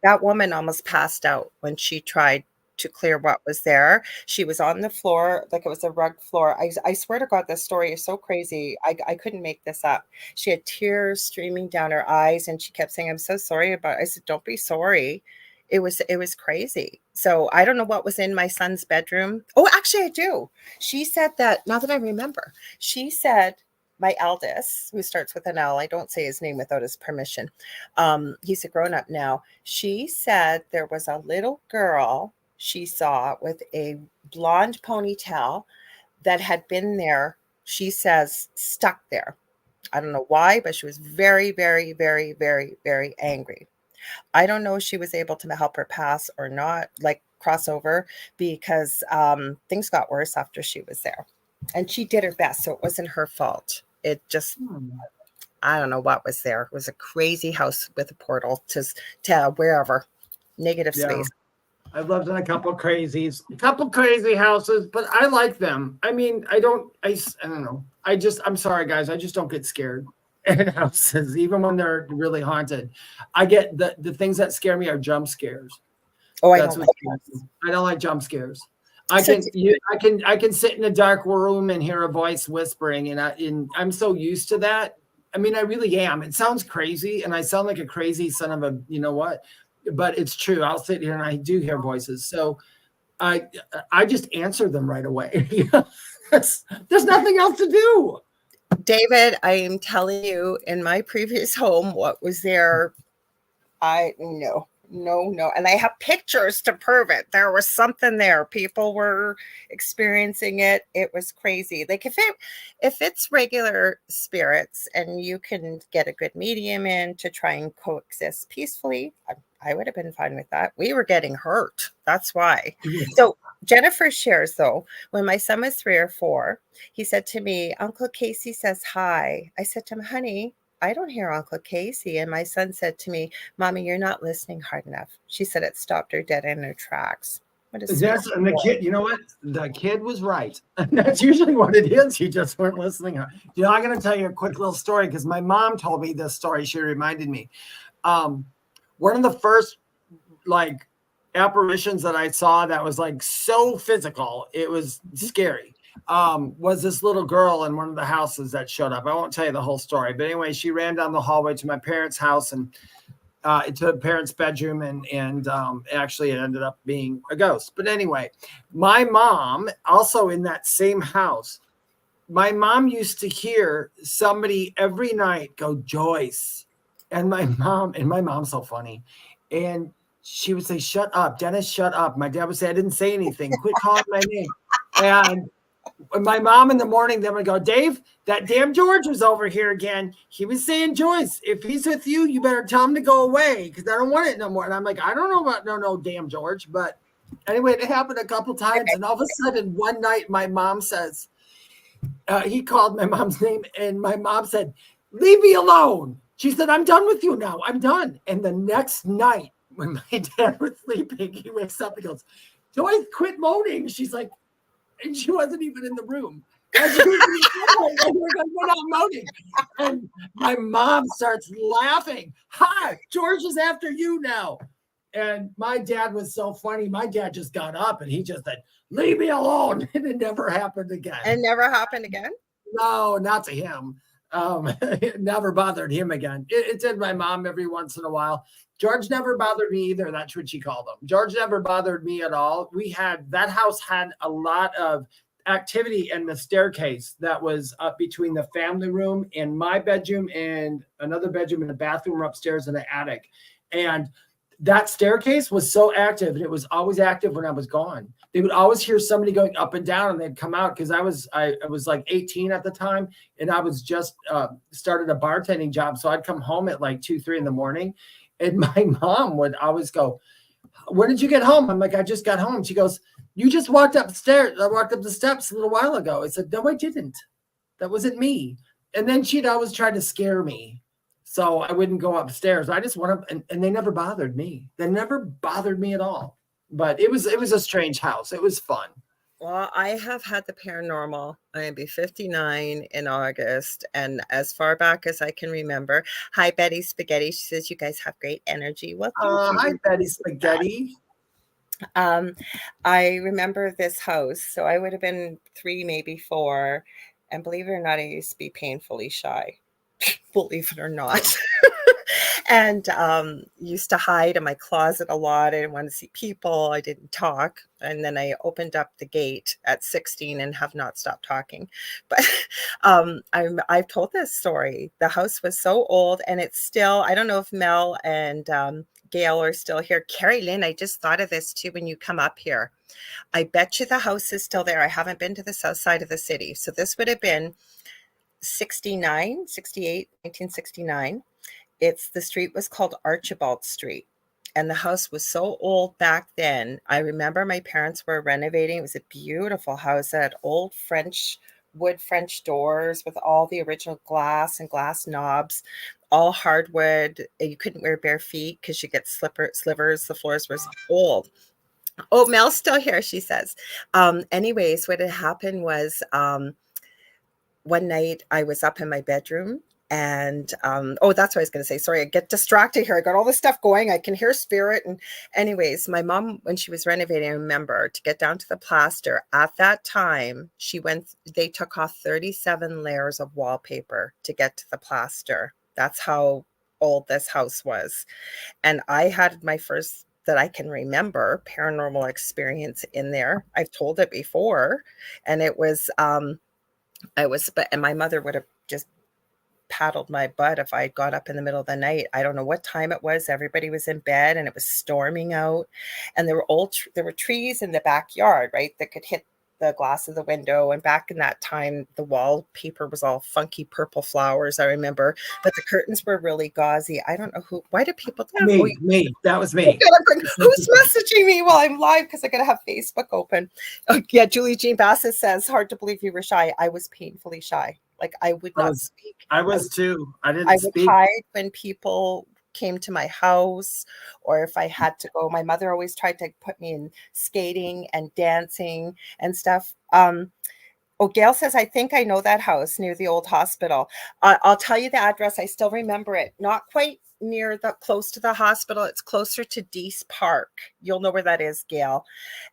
that woman almost passed out when she tried to clear what was there. She was on the floor, like it was a rug floor. I swear to God, this story is so crazy. I couldn't make this up. She had tears streaming down her eyes, and she kept saying, I'm so sorry about it. I said, don't be sorry. It was crazy. So I don't know what was in my son's bedroom. Oh, actually I do. She said that, now that I remember, she said, my eldest, who starts with an L, I don't say his name without his permission. He's a grown-up now. She said there was a little girl she saw with a blonde ponytail that had been there, she says, stuck there. I don't know why, but she was very, very, very, very, very angry. I don't know if she was able to help her pass or not, like cross over, because things got worse after she was there. And she did her best, so it wasn't her fault. It just, I don't know what was there. It was a crazy house with a portal to wherever, negative space. I've lived in a couple crazy houses, but I like them. I mean, I don't know. I'm sorry, guys. I just don't get scared in houses, even when they're really haunted. I get the things that scare me are jump scares. Oh, I don't like jump scares. I can sit in a dark room and hear a voice whispering, and I'm so used to that. I mean, I really am. It sounds crazy, and I sound like a crazy son of a, you know what? But it's true. I'll sit here and I do hear voices. So I just answer them right away. There's nothing else to do. David, I am telling you, in my previous home, what was there, no. And I have pictures to prove it. There was something there. People were experiencing it. It was crazy. Like if it's regular spirits and you can get a good medium in to try and coexist peacefully, I would have been fine with that. We were getting hurt. That's why. So Jennifer shares, though, when my son was 3 or 4, he said to me, Uncle Casey says hi. I said to him, honey, I don't hear Uncle Casey. And my son said to me, Mommy, you're not listening hard enough. She said it stopped her dead in her tracks. What is That's, and the kid, you know what? The kid was right. That's usually what it is. You just weren't listening. You know, I'm going to tell you a quick little story because my mom told me this story. She reminded me. One of the first like apparitions that I saw that was like so physical, it was scary. Was this little girl in one of the houses that showed up. I won't tell you the whole story, but anyway, she ran down the hallway to my parents' house and to the parents' bedroom, and actually it ended up being a ghost. But anyway, my mom, also in that same house, my mom used to hear somebody every night go, Joyce. And my mom's so funny. And she would say, shut up, Dennis, shut up. My dad would say, I didn't say anything. Quit calling my name. And my mom in the morning then would go, Dave, that damn George was over here again. He was saying, Joyce, if he's with you, you better tell him to go away because I don't want it no more. And I'm like, I don't know about no damn George. But anyway, it happened a couple times. And all of a sudden, one night, my mom says, he called my mom's name, and my mom said, leave me alone. She said, I'm done with you now. I'm done. And the next night, when my dad was sleeping, he wakes up and goes, Joyce, quit moaning. She's like, and she wasn't even in the room. And we're not moaning. And my mom starts laughing. Hi, George is after you now. And my dad was so funny. My dad just got up and he just said, leave me alone. And it never happened again. It never happened again? No, not to him. It never bothered him again. It did my mom every once in a while. George never bothered me either. That's what she called him. George never bothered me at all. That house had a lot of activity in the staircase that was up between the family room and my bedroom and another bedroom and a bathroom upstairs in the attic. And that staircase was so active, and it was always active when I was gone. They would always hear somebody going up and down, and they'd come out because I was like 18 at the time, and I was just started a bartending job. So I'd come home at like 2-3 in the morning, and my mom would always go, when did you get home? I'm like, I just got home. She goes, you just walked upstairs. I walked up the steps a little while ago. I said, no, I didn't. That wasn't me. And then she'd always try to scare me, so I wouldn't go upstairs. I just went up, and they never bothered me. They never bothered me at all. But it was a strange house. It was fun. Well, I have had the paranormal. I'll be 59 in August. And as far back as I can remember, hi, Betty Spaghetti. She says, you guys have great energy. Well, hi, Betty Spaghetti. I remember this house. So I would have been 3, maybe 4. And believe it or not, I used to be painfully shy. Believe it or not. And used to hide in my closet a lot. I didn't want to see people. I didn't talk. And then I opened up the gate at 16 and have not stopped talking. But I've told this story. The house was so old, and it's still, I don't know if Mel and Gail are still here. Carrie Lynn, I just thought of this too when you come up here. I bet you the house is still there. I haven't been to the south side of the city. So this would have been 1969. The street was called Archibald Street, and the house was so old back then. I remember my parents were renovating. It was a beautiful house that had old wood French doors with all the original glass and glass knobs, all hardwood. You couldn't wear bare feet because you get slivers. The floors were old. Oh, Mel's still here, she says. Anyways, what had happened was one night I was up in my bedroom, and that's what I was going to say. Sorry, I get distracted here. I got all this stuff going. I can hear spirit. And anyways, my mom, when she was renovating, I remember to get down to the plaster at that time, they took off 37 layers of wallpaper to get to the plaster. That's how old this house was. And I had my first, that I can remember, paranormal experience in there. I've told it before, and it was, and my mother would have just paddled my butt if I got up in the middle of the night. I don't know what time it was. Everybody was in bed and it was storming out, and there were trees in the backyard, right, that could hit the glass of the window. And back in that time, the wallpaper was all funky purple flowers, I remember, but the curtains were really gauzy. I don't know why do people me. That was me. Who's messaging me while I'm live, because I gotta have Facebook open? Oh, yeah, Julie Jean Bassett says, hard to believe you were shy. I was painfully shy. Like, I would not speak. I was too. I would hide when people came to my house, or if I had to go. My mother always tried to put me in skating and dancing and stuff. Gail says, I think I know that house near the old hospital. I'll tell you the address. I still remember it. Not quite close to the hospital. It's closer to Dease Park. You'll know where that is, Gail.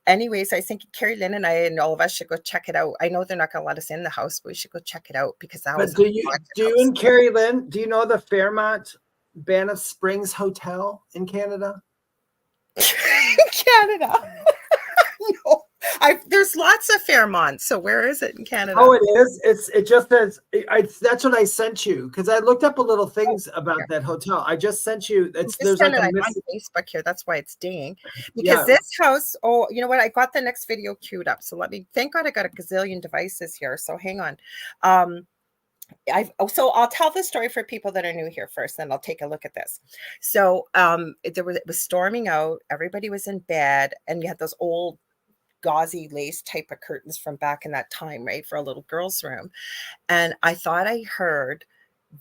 Anyways, I think Carrie Lynn and I and all of us should go check it out. I know they're not going to let us in the house, but we should go check it out, because that was. Do you and Carrie Lynn, do you know the Fairmont Banff Springs Hotel in Canada? Canada. No. There's lots of Fairmont. So where is it in Canada? Oh, it is. It just says. That's what I sent you, because I looked up a little things about that hotel. I just sent you. There's like I'm on Facebook here. That's why it's dinging. Because this house. Oh, you know what? I got the next video queued up. So thank God I got a gazillion devices here. So hang on. So I'll tell the story for people that are new here first, then I'll take a look at this. So it was storming out. Everybody was in bed, and you had those old gauzy lace type of curtains from back in that time, right, for a little girl's room. And I thought I heard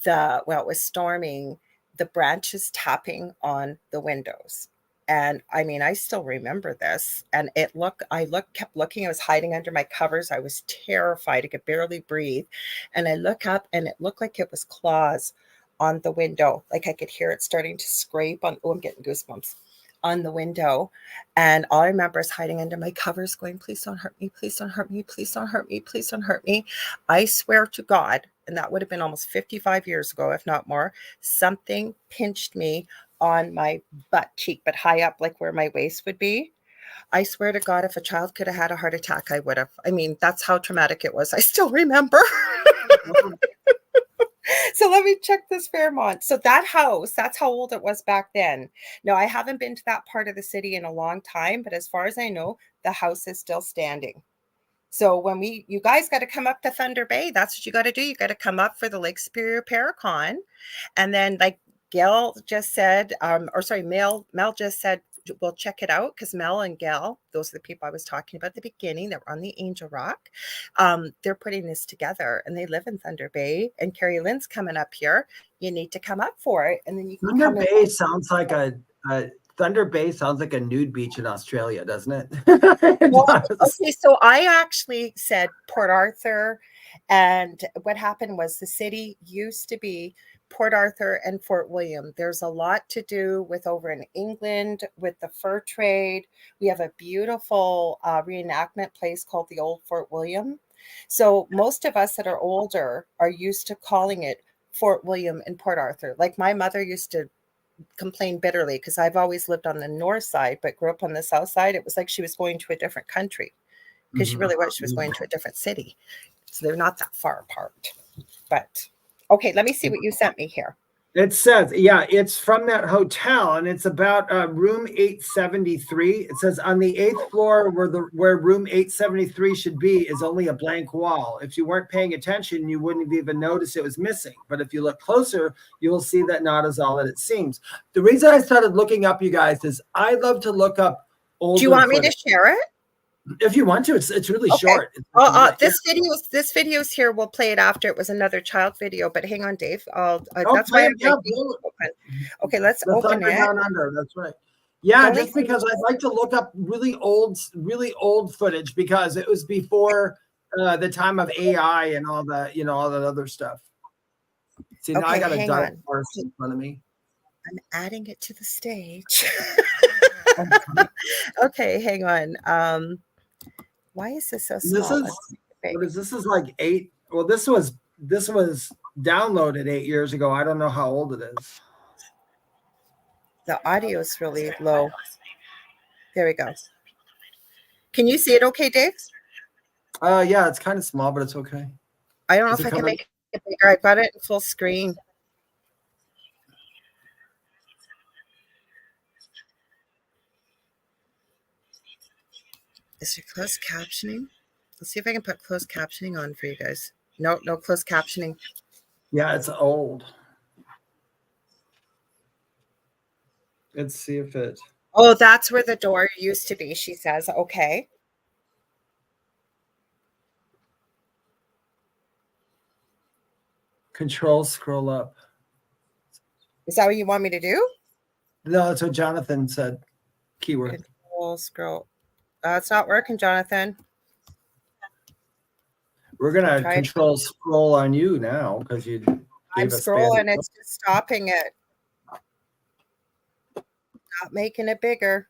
it was storming, the branches tapping on the windows. And I mean, I still remember this. And kept looking. I was hiding under my covers. I was terrified. I could barely breathe. And I look up, and it looked like it was claws on the window. Like I could hear it starting to scrape on. Oh, I'm getting goosebumps. On the window. And all I remember is hiding under my covers going, please don't hurt me. Please don't hurt me. Please don't hurt me. Please don't hurt me. I swear to God, and that would have been almost 55 years ago, if not more, something pinched me on my butt cheek, but high up, like where my waist would be. I swear to God, if a child could have had a heart attack, I would have. I mean, that's how traumatic it was. I still remember. So let me check this Fairmont. So that house, that's how old it was back then. Now, I haven't been to that part of the city in a long time, but as far as I know, the house is still standing. So you guys got to come up to Thunder Bay. That's what you got to do. You got to come up for the Lake Superior Paracon. And then, like Gail just said, Mel just said, we'll check it out, because Mel and Gail, those are the people I was talking about at the beginning that were on the Angel Rock. They're putting this together, and they live in Thunder Bay. And Carrie Lynn's coming up here. You need to come up for it, and then you can. Thunder Bay sounds like Thunder Bay sounds like a nude beach in Australia, doesn't it? Okay, so I actually said Port Arthur, and what happened was the city used to be Port Arthur and Fort William. There's a lot to do with over in England with the fur trade. We have a beautiful reenactment place called the Old Fort William. So most of us that are older are used to calling it Fort William and Port Arthur. Like my mother used to complain bitterly, because I've always lived on the north side but grew up on the south side. It was like she was going to a different country, because she really was. She was going to a different city. So they're not that far apart. But okay, let me see what you sent me here. It says, yeah, it's from that hotel, and it's about room 873. It says on the 8th floor where room 873 should be is only a blank wall. If you weren't paying attention, you wouldn't have even noticed it was missing. But if you look closer, you will see that not is all that it seems. The reason I started looking up, you guys, is I love to look up older. Do you want me to share it? If you want to, it's really short. This video's here. We'll play it after. It was another child video, but hang on, Dave. That's why I'm open. Okay, let's open it. Down under. That's right. Yeah, just because I'd like to look up really old footage, because it was before the time of AI and all that, all that other stuff. See, now I got a dark horse in front of me. I'm adding it to the stage. Okay, hang on. Why is this so small? This is like 8. Well, this was downloaded 8 years ago. I don't know how old it is. The audio is really low. There we go. Can you see it okay, Dave? Yeah, it's kind of small, but it's okay. I don't know if I can make it bigger. I got it in full screen. Is there closed captioning? Let's see if I can put closed captioning on for you guys. No closed captioning. Yeah, it's old. Let's see if it. Oh, that's where the door used to be, she says. Okay. Control scroll up. Is that what you want me to do? No, that's what Jonathan said. Keyword. Control scroll. It's not working, Jonathan. We're gonna Try it. control scroll on you now because you I'm gave us scrolling. bad- It's just stopping it. Not making it bigger.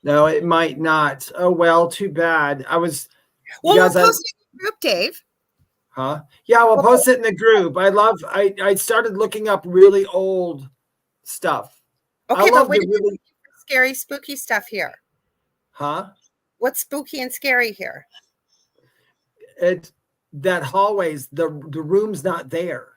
No, it might not. Oh well, too bad. I was. Well, guys, we'll post it in the group, Dave. Huh? Yeah, we'll post it in the group. I started looking up really old stuff. Okay, I but love what the is really. scary, spooky stuff here? Huh? What's spooky and scary here? It that hallways the room's not there.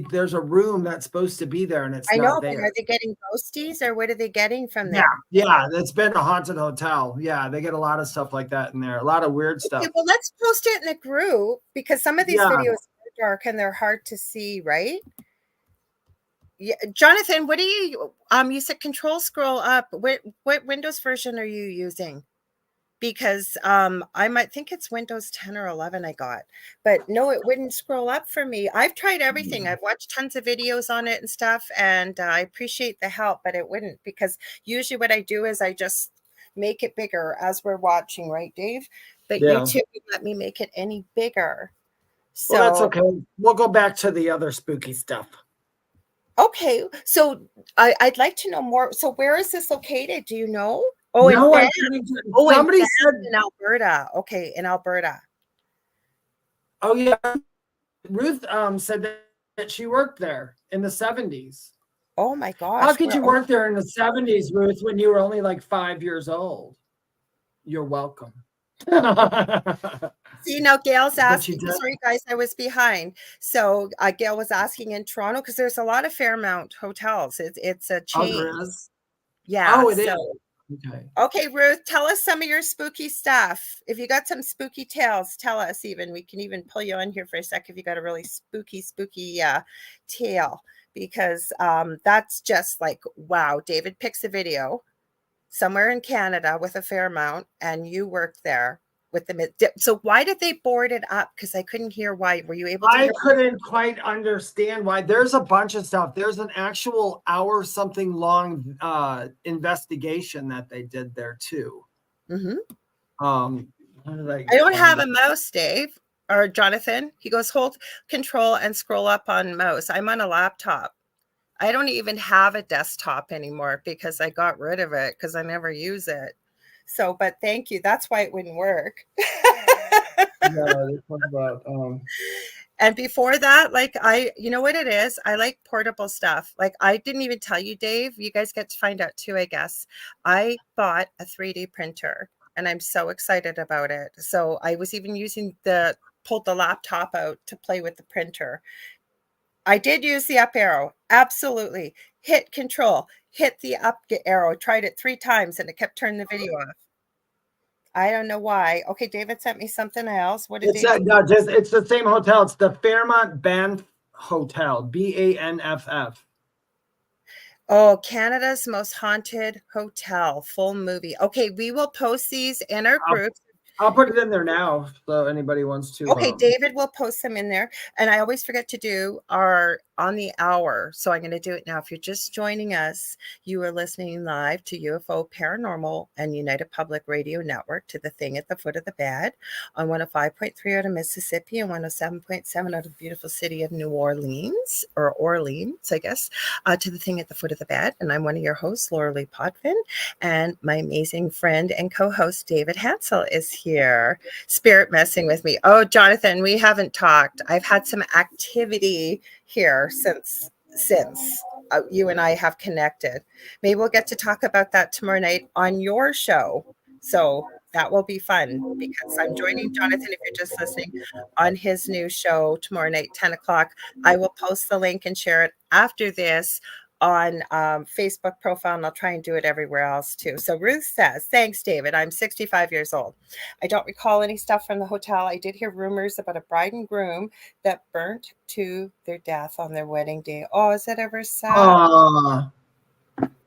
There's a room that's supposed to be there and it's I know, not but there. are they getting ghosties or what are they getting from Yeah, there? yeah, it's been a haunted hotel. Yeah, they get a lot of stuff like that in there. A lot of weird stuff. Okay, well, let's post it in the group because some of these Yeah. videos are dark and they're hard to see, right? Yeah, Jonathan, what do you said control scroll up. What Windows version are you using? Because I might think it's Windows 10 or 11 I got, but no, it wouldn't scroll up for me. I've tried everything. I've watched tons of videos on it and stuff, and I appreciate the help, but it wouldn't, because usually what I do is I just make it bigger as we're watching, right, Dave? But Yeah. YouTube won't let me make it any bigger. So Well, that's okay. We'll go back to the other spooky stuff. okay, so I'd like to know more. So where is this located? Do you know? Oh, No, in somebody Banff said. in Alberta. Okay, in Alberta. Oh yeah, Ruth said that she worked there in the 70s. Oh my gosh. How could you work there in the 70s, Ruth, when you were only like 5 years old? You're welcome. See, now Gail's But asking. you did. Sorry, guys, I was behind. So Gail was asking in Toronto because there's a lot of Fairmount hotels. It's a Oh, chain. there is? Yeah. Oh, it is. so, Okay. Okay, Ruth, tell us some of your spooky stuff. If you got some spooky tales, tell us. Even we can even pull you in here for a sec if you got a really spooky tale, because that's just like, wow. David picks a video somewhere in Canada with a Fairmount, and you worked there with them. So why did they board it up? Because I couldn't hear why. Were you able to I hear? couldn't quite understand why. There's a bunch of stuff. There's an actual hour something long investigation that they did there too. Mm-hmm. How did I don't have a mouse, Dave or Jonathan. He goes, hold Control and scroll up on mouse. I'm on a laptop. I don't even have a desktop anymore because I got rid of it because I never use it. So, but thank you. That's why it wouldn't work. And before that, like you know what it is? I like portable stuff. Like I didn't even tell you, Dave. You guys get to find out too, I guess. I bought a 3D printer and I'm so excited about it. So I was even pulled the laptop out to play with the printer. I did use the up arrow. Absolutely. Hit Control, hit the up arrow, tried it 3 times and it kept turning the video off. I don't know why. Okay, David sent me something else. What did it's the same hotel. It's the Fairmont Banff Hotel, BANFF. Oh, Canada's Most Haunted Hotel, full movie. Okay, we will post these in our group. I'll put it in there now, so anybody wants to. Okay, David will post them in there. And I always forget to do our on the hour. So I'm going to do it now. If you're just joining us, you are listening live to UFO Paranormal and United Public Radio Network, to the Thing at the Foot of the Bed on 105.3 out of Mississippi and 107.7 out of the beautiful city of New Orleans, or Orleans, I guess, to the Thing at the Foot of the Bed. And I'm one of your hosts, Lorilei Potvin, and my amazing friend and co-host David Hanzel is here, spirit messing with me. Oh, Jonathan, we haven't talked. I've had some activity here since you and I have connected. Maybe we'll get to talk about that tomorrow night on your show. So that will be fun because I'm joining Jonathan, if you're just listening, on his new show tomorrow night, 10 o'clock. I will post the link and share it after this on Facebook profile, and I'll try and do it everywhere else too. So Ruth says, thanks, David. I'm 65 years old. I don't recall any stuff from the hotel. I did hear rumors about a bride and groom that burnt to their death on their wedding day. Oh, is it ever sad?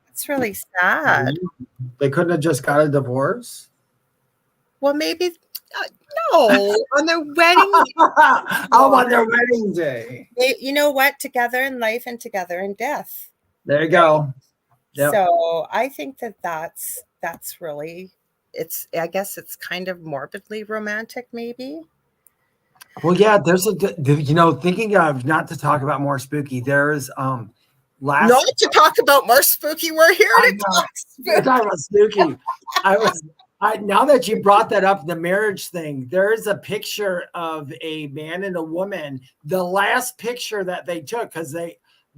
It's really sad. They couldn't have just got a divorce? Well, maybe, no, on their wedding day. Oh, on their wedding day. You know what? Together in life and together in death. There you go. Yep. So I think that's really, I guess it's kind of morbidly romantic, maybe. Well, yeah, there's thinking of, not to talk about more spooky, there's not to talk about more spooky. We're here to talk spooky. We're talking about spooky. Now that you brought that up, the marriage thing, there is a picture of a man and a woman. The last picture that they took, because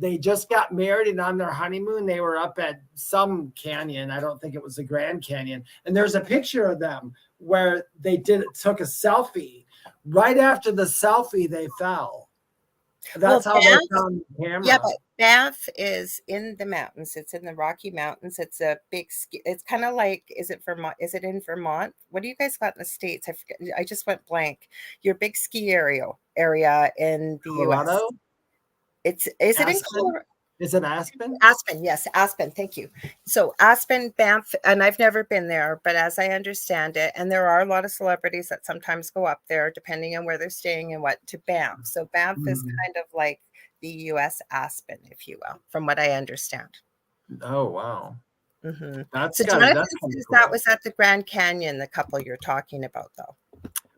they just got married, and on their honeymoon, they were up at some canyon. I don't think it was the Grand Canyon. And there's a picture of them where they took a selfie. Right after the selfie, they fell. That's how they found the camera. Yeah, but Banff is in the mountains. It's in the Rocky Mountains. It's a big ski. It's kind of like, is it Vermont? Is it in Vermont? What do you guys got in the States? I forget. I just went blank. Your big ski area in the Colorado? US. Is it in Colorado? Is it Aspen? Aspen, yes, Aspen. Thank you. So Aspen, Banff, and I've never been there, but as I understand it, and there are a lot of celebrities that sometimes go up there, depending on where they're staying and what, to Banff. So Banff is kind of like the U.S. Aspen, if you will, from what I understand. Oh, wow. Mm-hmm. That's so cool. That was at the Grand Canyon, the couple you're talking about, though.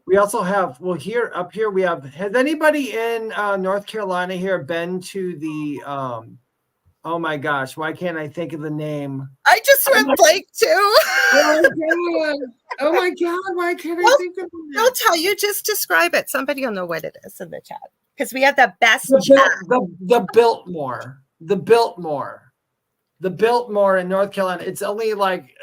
We also have, up here we have, has anybody in North Carolina here been to the, oh my gosh, why can't I think of the name? I just went blank too. Oh my God, why can't I think of the name? I'll tell you, just describe it. Somebody will know what it is in the chat. Because we have the best the Biltmore. The Biltmore in North Carolina. It's only like,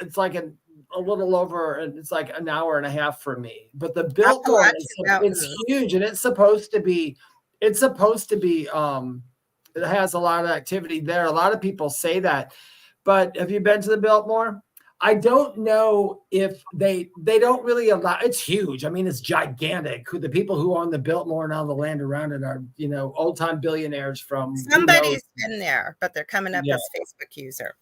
a little over, and it's like an hour and a half for me. But the Biltmore it's huge, and it's supposed to be it has a lot of activity there. A lot of people say that. But have you been to the Biltmore? I don't know if they don't really allow. It's huge. I mean, it's gigantic. The people who own the Biltmore and all the land around it are, old time billionaires from. Somebody's been there, but they're coming up as Facebook user.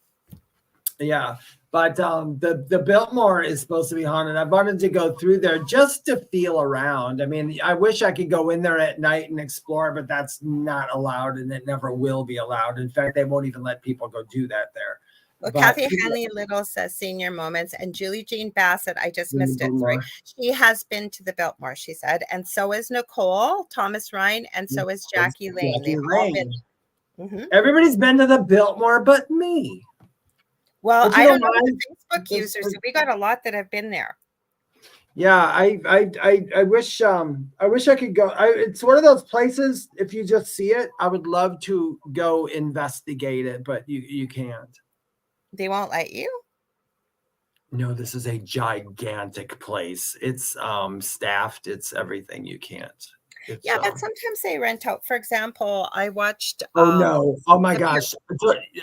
Yeah, but the Biltmore is supposed to be haunted. I wanted to go through there just to feel around. I mean, I wish I could go in there at night and explore, but that's not allowed, and it never will be allowed. In fact, they won't even let people go do that there. Well, Kathy Henley Little says senior moments, and Julie Jean Bassett, I just missed it. Sorry. She has been to the Biltmore, she said, and so is Nicole, Thomas Ryan, and so is Jackie Lane. They've all been. Mm-hmm. Everybody's been to the Biltmore but me. Well, I don't know the Facebook users. We got a lot that have been there. Yeah, I wish I could go. It's one of those places. If you just see it, I would love to go investigate it, but you can't. They won't let you? No, this is a gigantic place. It's staffed. It's everything. You can't. But sometimes they rent out. For example, I watched. Oh my gosh!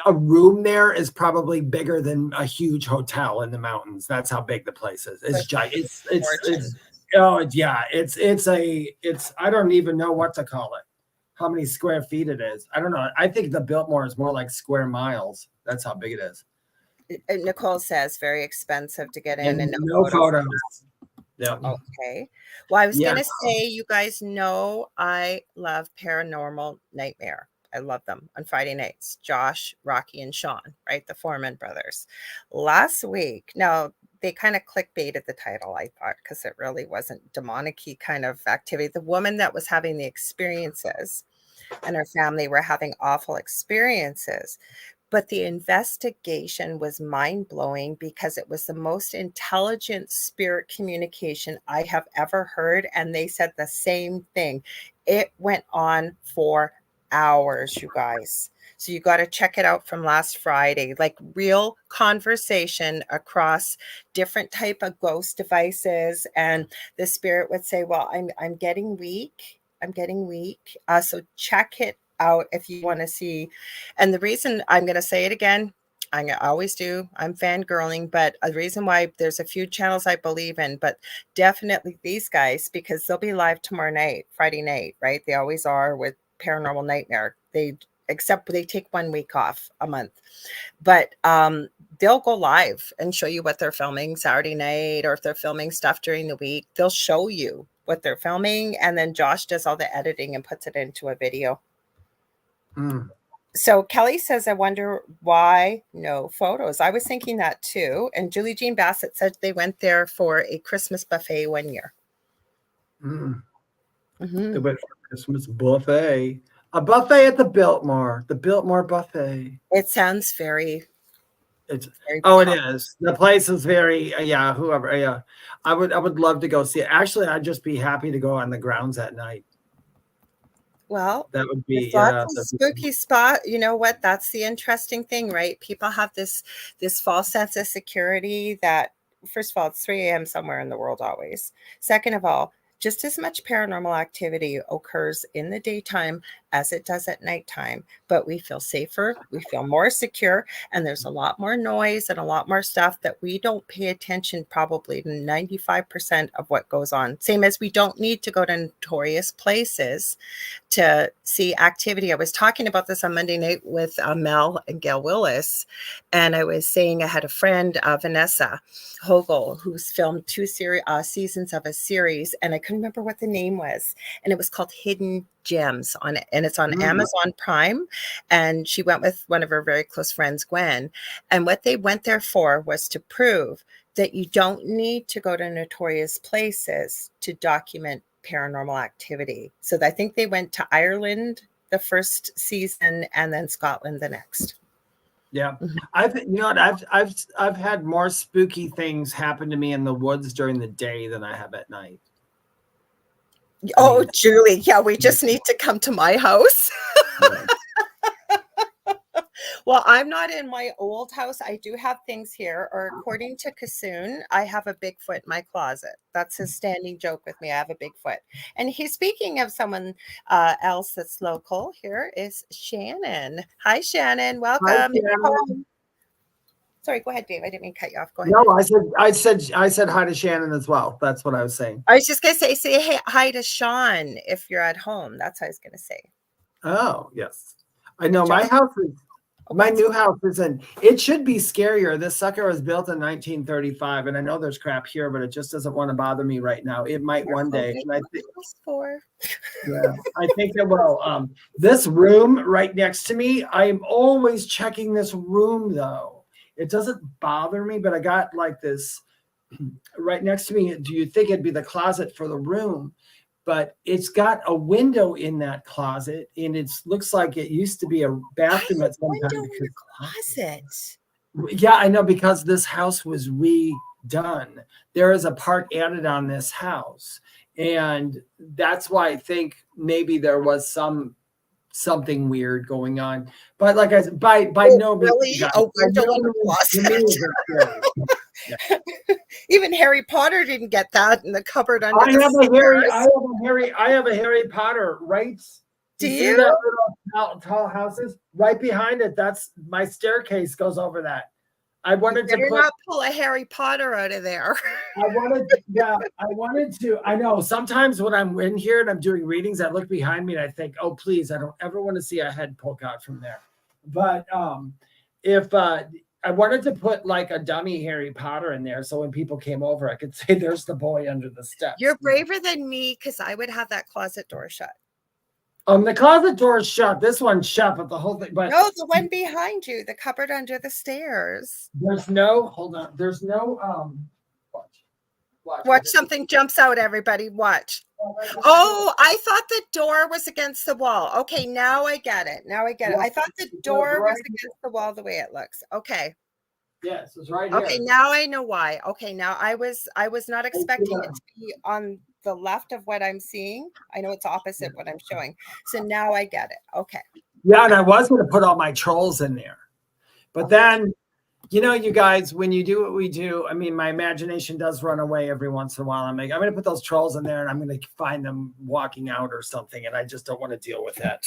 A room there is probably bigger than a huge hotel in the mountains. That's how big the place is. It's giant. It's I don't even know what to call it. How many square feet it is? I don't know. I think the Biltmore is more like square miles. That's how big it is. Nicole says very expensive to get in, and no photos. Yeah. Okay. Well, I was going to say, you guys know I love Paranormal Nightmare. I love them on Friday nights. Josh, Rocky, and Sean, right? The Foreman brothers. Last week, now they kind of clickbaited the title, I thought, because it really wasn't demonic-y kind of activity. The woman that was having the experiences and her family were having awful experiences. But the investigation was mind-blowing because it was the most intelligent spirit communication I have ever heard. And they said the same thing. It went on for hours, you guys. So you got to check it out from last Friday, like real conversation across different type of ghost devices. And the spirit would say, well, I'm getting weak. I'm getting weak. So check it out if you want to see. And the reason I'm going to say it again, I always do. I'm fangirling, but the reason why there's a few channels I believe in, but definitely these guys, because they'll be live tomorrow night, Friday night, right? They always are with Paranormal Nightmare. Except they take 1 week off a month, but they'll go live and show you what they're filming Saturday night, or if they're filming stuff during the week, they'll show you what they're filming. And then Josh does all the editing and puts it into a video. So Kelly says, I wonder why no photos. I was thinking that too. And Julie Jean Bassett said they went there for a Christmas buffet 1 year. They went for a Christmas buffet. A buffet at the Biltmore buffet. It sounds very. It's very it is. The place is very whoever. Yeah, I would love to go see it. Actually, I'd just be happy to go on the grounds at night. Well, that would be lots of spooky spot. You know what? That's the interesting thing, right? People have this false sense of security that, first of all, it's 3 a.m. somewhere in the world always. Second of all, just as much paranormal activity occurs in the daytime as it does at nighttime, but we feel safer, we feel more secure, and there's a lot more noise and a lot more stuff that we don't pay attention probably to 95% of what goes on. Same as we don't need to go to notorious places to see activity. I was talking about this on Monday night with Mel and Gail Willis, and I was saying I had a friend, Vanessa Hogel, who's filmed 2 seasons of a series, and I couldn't remember what the name was, and it was called Hidden Gems on it, and it's on Amazon Prime. And she went with one of her very close friends, Gwen, and what they went there for was to prove that you don't need to go to notorious places to document paranormal activity. So I think they went to Ireland the first season and then Scotland the next. Yeah, I've had more spooky things happen to me in the woods during the day than I have at night. Oh, Julie, yeah, we just need to come to my house. Yeah. Well, I'm not in my old house. I do have things here, or according to Kassoon, I have a Bigfoot in my closet. That's his standing joke with me. I have a Bigfoot. And he's speaking of someone else that's local. Here is Shannon. Hi, Shannon. Welcome. Hi, Shannon. Sorry, go ahead, Dave. I didn't mean to cut you off. Go ahead. No, I said hi to Shannon as well. That's what I was saying. I was just gonna say hey, hi to Sean if you're at home. That's what I was gonna say. Oh, yes. I know my house is my new house isn't. It should be scarier. This sucker was built in 1935, and I know there's crap here, but it just doesn't want to bother me right now. It might one day. And I think it will. This room right next to me, I'm always checking this room though. It doesn't bother me, but I got like this right next to me. Do you think it'd be the closet for the room? But it's got a window in that closet, and it looks like it used to be a bathroom at some time. Window in the closet. Yeah, I know, because this house was redone. There is a part added on this house, and that's why I think maybe there was something weird going on. But like I said, by no means, really? A window in the closet. Yeah. Even Harry Potter didn't get that in the cupboard under I have a Harry Potter right. Do you? See that little tall houses right behind it? That's my staircase goes over that. I wanted to not pull a Harry Potter out of there. I wanted to. I know sometimes when I'm in here and I'm doing readings, I look behind me and I think, oh, please, I don't ever want to see a head poke out from there. But if I wanted to put like a dummy Harry Potter in there, so when people came over, I could say, "There's the boy under the steps." You're braver than me, because I would have that closet door shut. The closet door is shut. This one's shut, but the whole thing. But no, the one behind you, the cupboard under the stairs. There's no. Hold on. There's no. Watch something jumps out. Everybody, watch. Oh, I thought the door was against the wall. Okay, now I get it. I thought the door was against the wall the way it looks. Okay. Yes, it's right here. Okay, now I know why. Okay, now I was not expecting it to be on the left of what I'm seeing. I know it's opposite what I'm showing. So now I get it. Okay. Yeah, and I was going to put all my trolls in there. But then, you know, you guys, when you do what we do, I mean, my imagination does run away every once in a while. I'm like, I'm going to put those trolls in there and I'm going to find them walking out or something. And I just don't want to deal with that.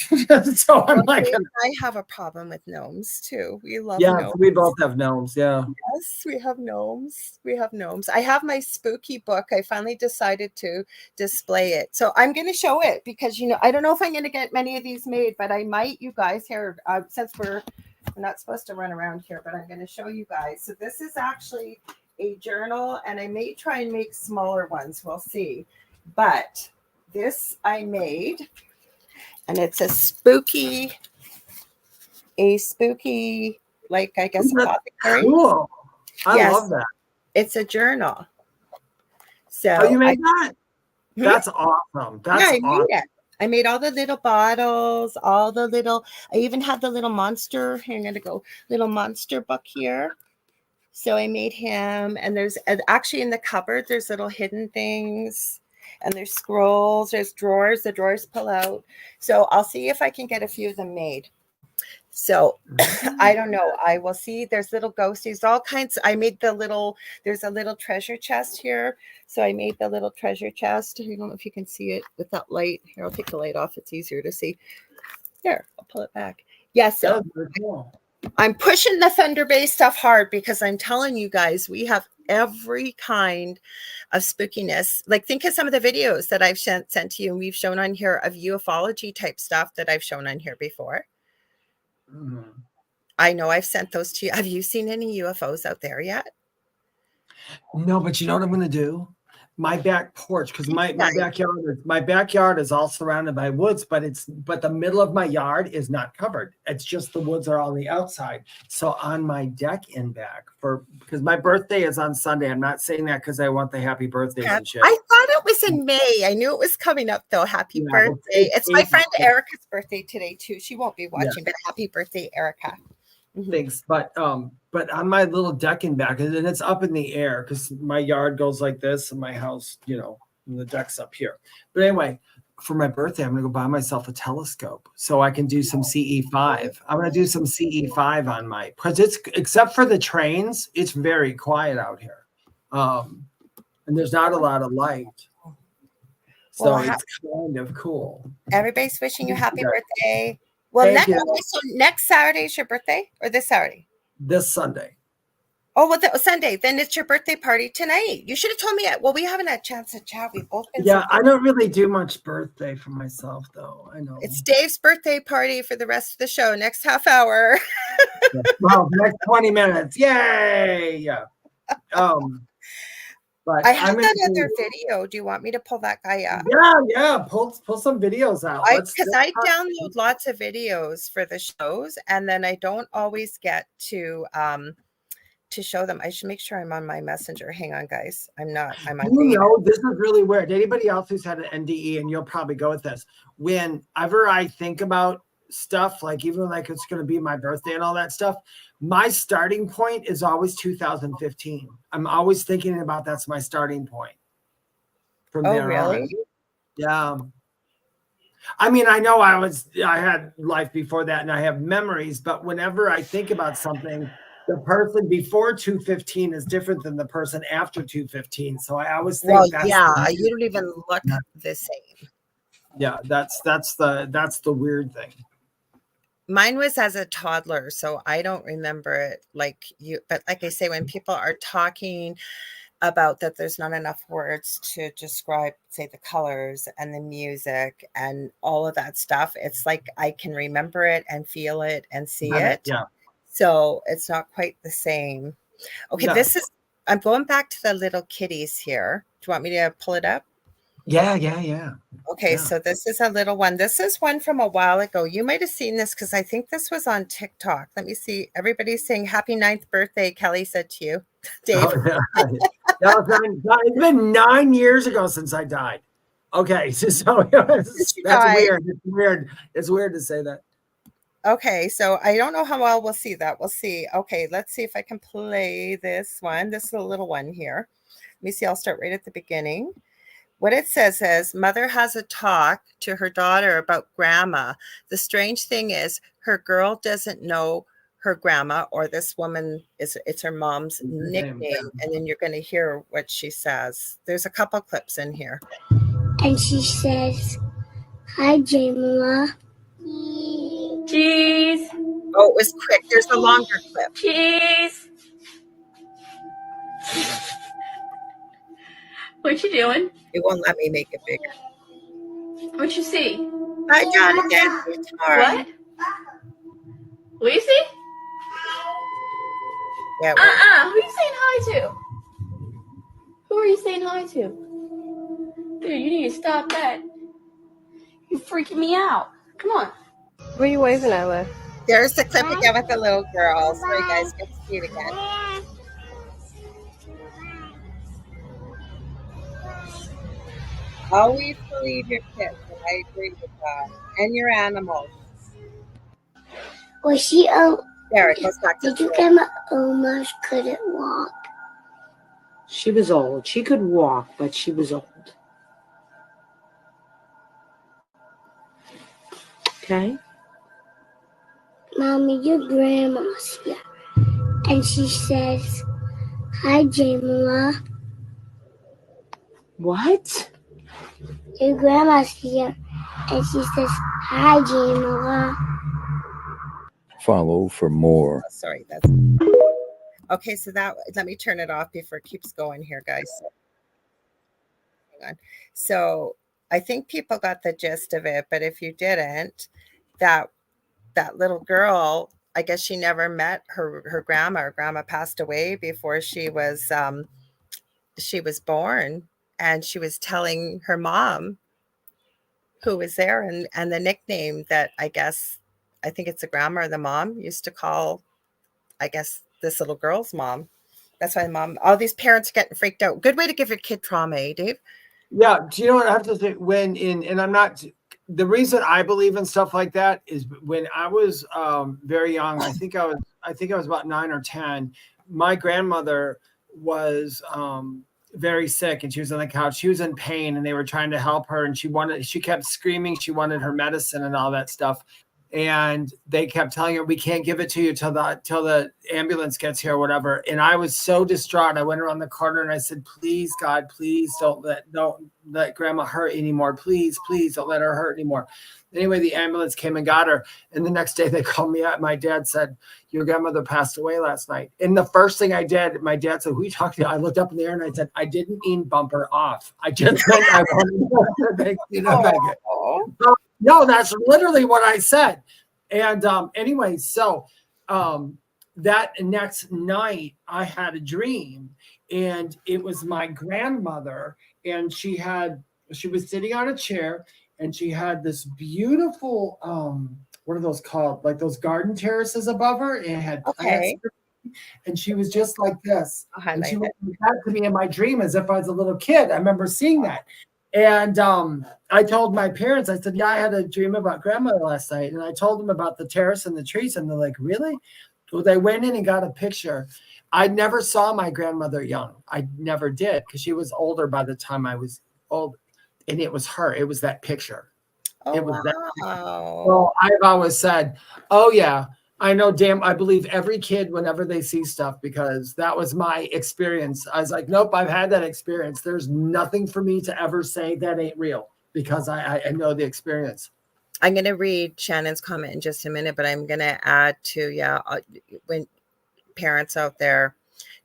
So I'm like, I have a problem with gnomes too. We love yeah, gnomes. we both have gnomes. Yeah. Yes, we have gnomes. We have gnomes. I have my spooky book. I finally decided to display it. So I'm going to show it because, you know, I don't know if I'm going to get many of these made, but I might, you guys here, since we're not supposed to run around here, but I'm going to show you guys. So this is actually a journal, and I may try and make smaller ones. We'll see. But this I made, and it's a spooky, like, I guess, apothecary. Cool. I love that. It's a journal. So you made that? That's awesome. That's I awesome. made it. I made all the little bottles, I even have the little monster. I'm going to go little monster book here. So I made him, and there's actually in the cupboard, there's little hidden things, and there's scrolls, there's drawers, the drawers pull out. So I'll see if I can get a few of them made. So I don't know. I will see. There's little ghosties, all kinds. I made there's a little treasure chest here. So I made the little treasure chest. I don't know if you can see it with that light. Here, I'll take the light off. It's easier to see. There, I'll pull it back. Yes. Yeah, so I'm pushing the Thunder Bay stuff hard because I'm telling you guys, we have every kind of spookiness. Like, think of some of the videos that I've sent to you, and we've shown on here of ufology type stuff that I've shown on here before. Mm-hmm. I know I've sent those to you. Have you seen any UFOs out there yet? No, but you know what I'm going to do? My back porch, because my backyard is all surrounded by woods, but the middle of my yard is not covered. It's just the woods are on the outside. So on my deck in back, because my birthday is on Sunday. I'm not saying that because I want the happy birthdays and shit. I thought it was in May. I knew it was coming up though. Happy birthday! It's my friend Erica's birthday today too. She won't be watching, but happy birthday, Erica. Thanks. But on my little deck in back, and it's up in the air because my yard goes like this and my house, you know, and the deck's up here. But anyway, for my birthday, I'm going to go buy myself a telescope so I can do some CE5. I'm going to do some CE5 on because it's, except for the trains, it's very quiet out here. And there's not a lot of light. So it's kind of cool. Everybody's wishing you happy birthday. Well, next Saturday is your birthday, or this Saturday? This Sunday. Oh, well, Sunday. Then it's your birthday party tonight. You should have told me. Well, we haven't had a chance to chat. We've both been. Yeah, I don't really do much birthday for myself, though. I know. It's Dave's birthday party for the rest of the show. Next half hour. Well, next 20 minutes. Yay! Yeah. But I have that other video. Do you want me to pull that guy up? Yeah. Pull some videos out. Because I download lots of videos for the shows, and then I don't always get to show them. I should make sure I'm on my messenger. Hang on, guys. I'm not. I'm on. You know, this is really weird. Anybody else who's had an NDE, and you'll probably go with this. Whenever I think about stuff, like even like it's going to be my birthday and all that stuff, my starting point is always 2015. I'm always thinking about that's my starting point. From there really? on. Yeah. I mean, I know I had life before that and I have memories, but whenever I think about something, the person before 215 is different than the person after 215. So I always think you don't even look the same. Yeah, that's the weird thing. Mine was as a toddler, so I don't remember it like you. But like I say, when people are talking about that, there's not enough words to describe, say, the colors and the music and all of that stuff. It's like I can remember it and feel it and see it. Yeah. So it's not quite the same. Okay, I'm going back to the little kitties here. Do you want me to pull it up? Yeah. Okay, so this is a little one. This is one from a while ago. You might have seen this because I think this was on TikTok. Let me see. Everybody's saying happy 9th birthday, Kelly said to you, Dave. Oh, yeah. It's been 9 years ago since I died. Okay, so that's weird. It's weird to say that. Okay, so I don't know how well we'll see that. We'll see. Okay, let's see if I can play this one. This is a little one here. Let me see. I'll start right at the beginning. What it says is, mother has a talk to her daughter about grandma. The strange thing is her girl doesn't know her grandma, or this woman it's her mom's nickname. And then you're going to hear what she says. There's a couple clips in here. And she says, "Hi, Jamila." Cheese. Oh, it was quick. There's a longer clip. Cheese. What you doing? It won't let me make it bigger. What you see? Hi, Jonathan. See you tomorrow. What? What you see? Yeah. Who are you saying hi to? Who are you saying hi to? Dude, you need to stop that. You're freaking me out. Come on. What are you waving at with? There's the clip again with the little girl, so you guys get to see it again. Always believe your kids, and I agree with that. And your animals. Was she There, it goes back to did you grandma almost couldn't walk? She was old. She could walk, but she was old. Okay. Mommy, your grandma's here. And she says, "Hi, Jamila." What? Your grandma's here. And she says, "Hi, Jamila." Follow for more. Oh, sorry, that's okay. So that, let me turn it off before it keeps going here, guys. Hang on. So I think people got the gist of it, but if you didn't, that little girl, I guess she never met her grandma. Her grandma passed away before she was born, and she was telling her mom who was there, and the nickname that I think it's the grandma or the mom used to call, I guess, this little girl's mom. That's why all these parents are getting freaked out. Good way to give your kid trauma, eh, Dave? Yeah. Do you know what I have to say? And I'm not, the reason I believe in stuff like that is when I was very young, I think I was about 9 or 10. My grandmother was very sick, and she was on the couch. She was in pain, and they were trying to help her, and she kept screaming. She wanted her medicine and all that stuff. And they kept telling her, "We can't give it to you till the ambulance gets here," or whatever. And I was so distraught. I went around the corner and I said, "Please, God, please don't let grandma hurt anymore. Please, please don't let her hurt anymore." Anyway, the ambulance came and got her. And the next day they called me up. My dad said, "Your grandmother passed away last night." And the first thing I did, my dad said, "Who are you talking to?" I looked up in the air and I said, "I didn't mean bump her off. I just meant I wanted to No, that's literally what I said. And anyway, so that next night I had a dream, and it was my grandmother, and she was sitting on a chair, and she had this beautiful what are those called? Like those garden terraces above her. It had plants, and she was just like this. And she was back to me in my dream as if I was a little kid. I remember seeing that. And I told my parents, I said, "Yeah, I had a dream about grandmother last night." And I told them about the terrace and the trees. And they're like, "Really?" Well, they went in and got a picture. I never saw my grandmother young. I never did, because she was older by the time I was old. And it was her. It was that picture. It was that picture. So I've always said, "Oh, yeah, I know, I believe every kid whenever they see stuff," because that was my experience. I was like, "Nope, I've had that experience. There's nothing for me to ever say that ain't real," because I know the experience. I'm going to read Shannon's comment in just a minute, but I'm going to add to, when parents out there,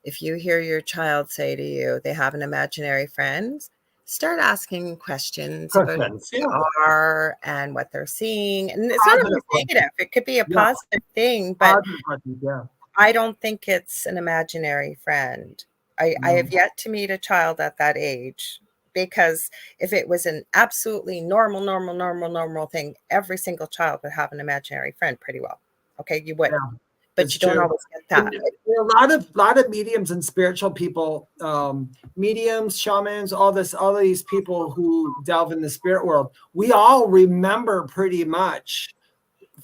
if you hear your child say to you, they have an imaginary friend, start asking questions about who they are and what they're seeing. And it's not always negative. It could be a positive thing, but I don't think it's an imaginary friend. I have yet to meet a child at that age, because if it was an absolutely normal thing, every single child would have an imaginary friend pretty well. Okay, you would. But you don't always get that. A lot of mediums and spiritual people, mediums, shamans, all these people who delve in the spirit world, we all remember pretty much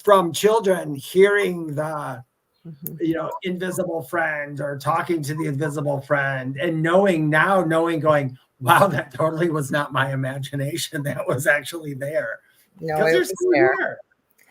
from children hearing the you know, invisible friend or talking to the invisible friend, and knowing going, wow, that totally was not my imagination. That was actually there. No, Because it they're was still there. here.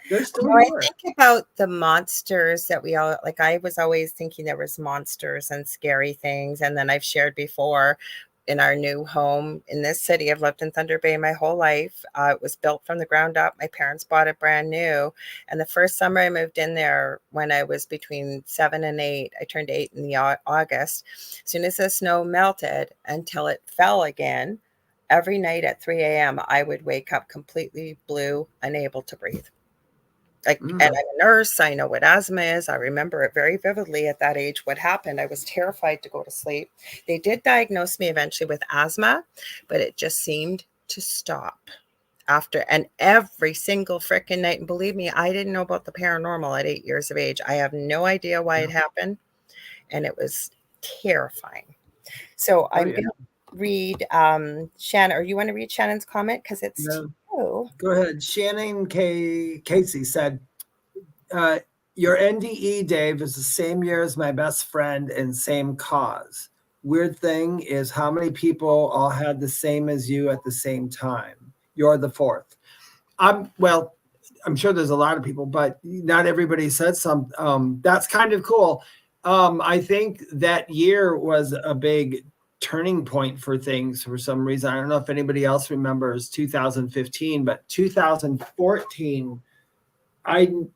They're still No, I here. think about the monsters that we all like. I was always thinking there was monsters and scary things. And then I've shared before in our new home in this city. I've lived in Thunder Bay my whole life. It was built from the ground up. My parents bought it brand new. And the first summer I moved in there when I was between 7 and 8, I turned 8 in the August. As soon as the snow melted until it fell again, every night at 3 a.m., I would wake up completely blue, unable to breathe. Like, and I'm a nurse. I know what asthma is. I remember it very vividly at that age. What happened? I was terrified to go to sleep. They did diagnose me eventually with asthma, but it just seemed to stop after. And every single freaking night, and believe me, I didn't know about the paranormal at 8 years of age. I have no idea why it happened, and it was terrifying. So I'm going to read Shannon, or you want to read Shannon's comment? Because it's to you. Go ahead. Shannon Casey said, your NDE, Dave, is the same year as my best friend and same cause. Weird thing is how many people all had the same as you at the same time. You're the fourth. I'm sure there's a lot of people, but not everybody said some. That's kind of cool. I think that year was a big turning point for things for some reason. I don't know if anybody else remembers 2015, but 2014,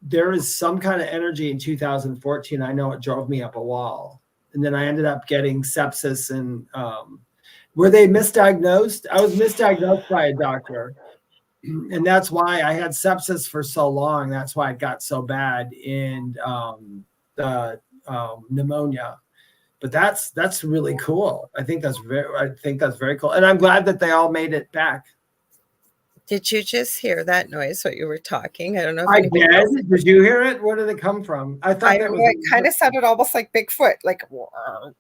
there is some kind of energy in 2014. I know it drove me up a wall. And then I ended up getting sepsis and were they misdiagnosed? I was misdiagnosed by a doctor. And that's why I had sepsis for so long. That's why it got so bad in the pneumonia. But that's really cool. I think that's very cool. And I'm glad that they all made it back. Did you just hear that noise? What you were talking? I don't know. If I did. Did you hear it? Where did it come from? I thought it kind of sounded almost like Bigfoot. Like,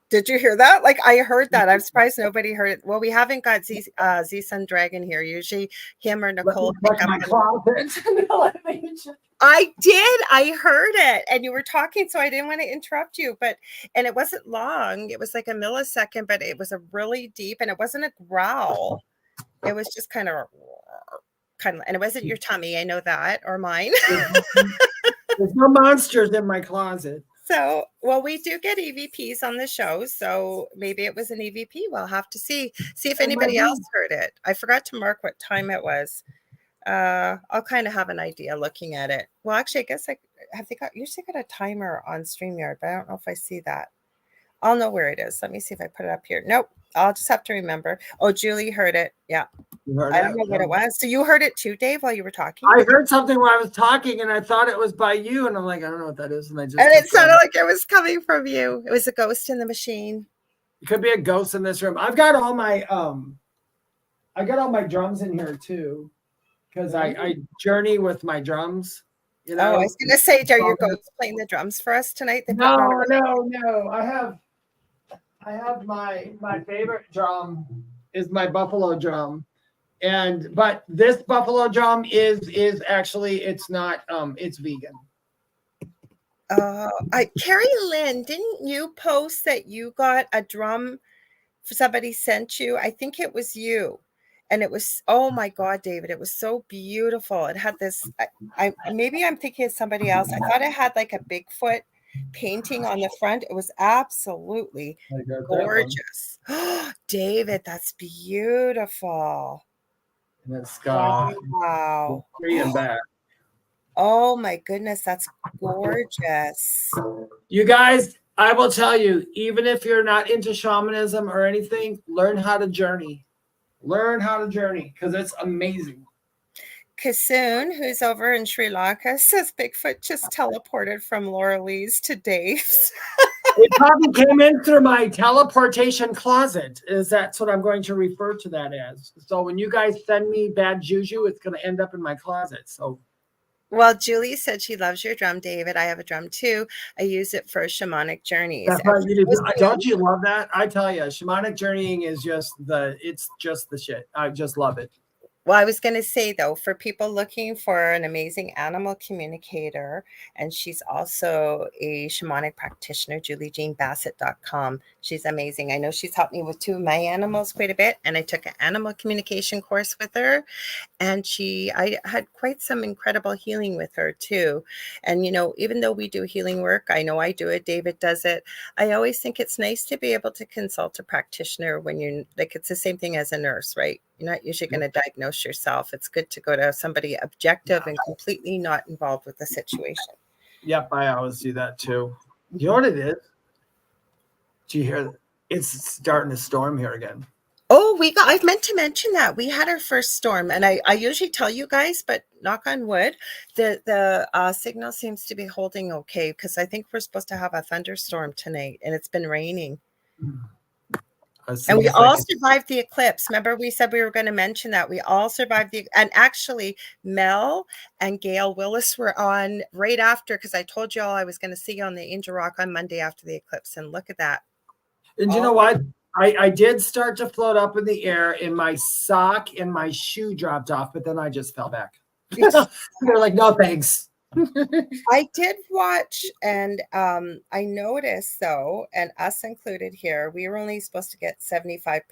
did you hear that? Like, I heard that. I'm surprised nobody heard it. Well, we haven't got Z Sun Dragon here. Usually, him or Nicole. I did. I heard it, and you were talking, so I didn't want to interrupt you. And it wasn't long. It was like a millisecond, but it was a really deep, and it wasn't a growl. It was just kind of, and it wasn't your tummy. I know that, or mine. There's no monsters in my closet. So, well, we do get EVPs on the show, so maybe it was an EVP. We'll have to see if anybody else heard it. I forgot to mark what time it was. I'll kind of have an idea looking at it. Well, actually, I guess usually got a timer on StreamYard, but I don't know if I see that. I'll know where it is. Let me see if I put it up here. Nope. I'll just have to remember. Oh, Julie heard it. Yeah. I don't know what it was. So you heard it too, Dave, while you were talking? I heard something while I was talking, and I thought it was by you. And I'm like, I don't know what that is. And it sounded like it was coming from you. It was a ghost in the machine. It could be a ghost in this room. I've got all my drums in here too, because I journey with my drums. You know? Oh, I was going to say, are your ghosts playing the drums for us tonight? No. I have my favorite drum is my buffalo drum. But this buffalo drum is actually, it's not, it's vegan. Carrie Lynn, didn't you post that you got a drum somebody sent you? I think it was you. And it was, oh my God, David, it was so beautiful. It had this, maybe I'm thinking of somebody else. I thought it had like a Bigfoot painting on the front. It was absolutely gorgeous. David, that's beautiful. And it's got wow. Free and back. Oh my goodness, that's gorgeous. You guys, I will tell you, even if you're not into shamanism or anything, learn how to journey. Learn how to journey because it's amazing. Kasoon, who's over in Sri Lanka, says Bigfoot just teleported from Lorilai's to Dave's. It probably came in through my teleportation closet. That's what I'm going to refer to that as. So when you guys send me bad juju, it's going to end up in my closet. So. Well, Julie said she loves your drum, David. I have a drum too. I use it for shamanic journeys. That's right. Don't you love that? I tell you, shamanic journeying is it's just the shit. I just love it. Well, I was going to say, though, for people looking for an amazing animal communicator, and she's also a shamanic practitioner, JulieJeanBassett.com. She's amazing. I know she's helped me with 2 of my animals quite a bit, and I took an animal communication course with her. And I had quite some incredible healing with her too. And, even though we do healing work, I know I do it, David does it. I always think it's nice to be able to consult a practitioner when you're like, it's the same thing as a nurse, right? You're not usually going to diagnose yourself. It's good to go to somebody objective and completely not involved with the situation. Yep, I always do that too. You know what it is? Do you hear? It's starting to storm here again. Oh, I've meant to mention that we had our first storm, and I usually tell you guys, but knock on wood, the signal seems to be holding okay, because I think we're supposed to have a thunderstorm tonight, and it's been raining. And we all survived the eclipse. Remember, we said we were going to mention that we all survived and actually Mel and Gail Willis were on right after, because I told you all I was going to see you on the Angel Rock on Monday after the eclipse, and look at that. And you know what? I did start to float up in the air, and my sock and my shoe dropped off, but then I just fell back. They're like, no, thanks. I did watch, and I noticed, though, and us included here, we were only supposed to get 75%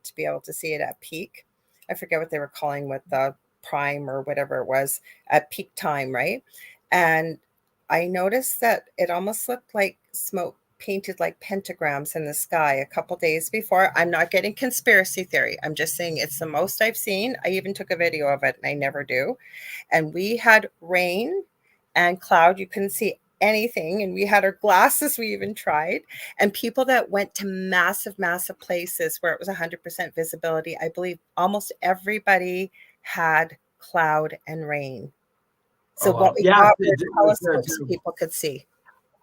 to be able to see it at peak. I forget what they were calling with the prime or whatever it was at peak time, right? And I noticed that it almost looked like smoke painted like pentagrams in the sky a couple days before. I'm not getting conspiracy theory. I'm just saying it's the most I've seen. I even took a video of it, and I never do. And we had rain and cloud. You couldn't see anything. And we had our glasses. We even tried. And people that went to massive, massive places where it was 100% visibility, I believe almost everybody had cloud and rain. So what we got were telescopes people could see.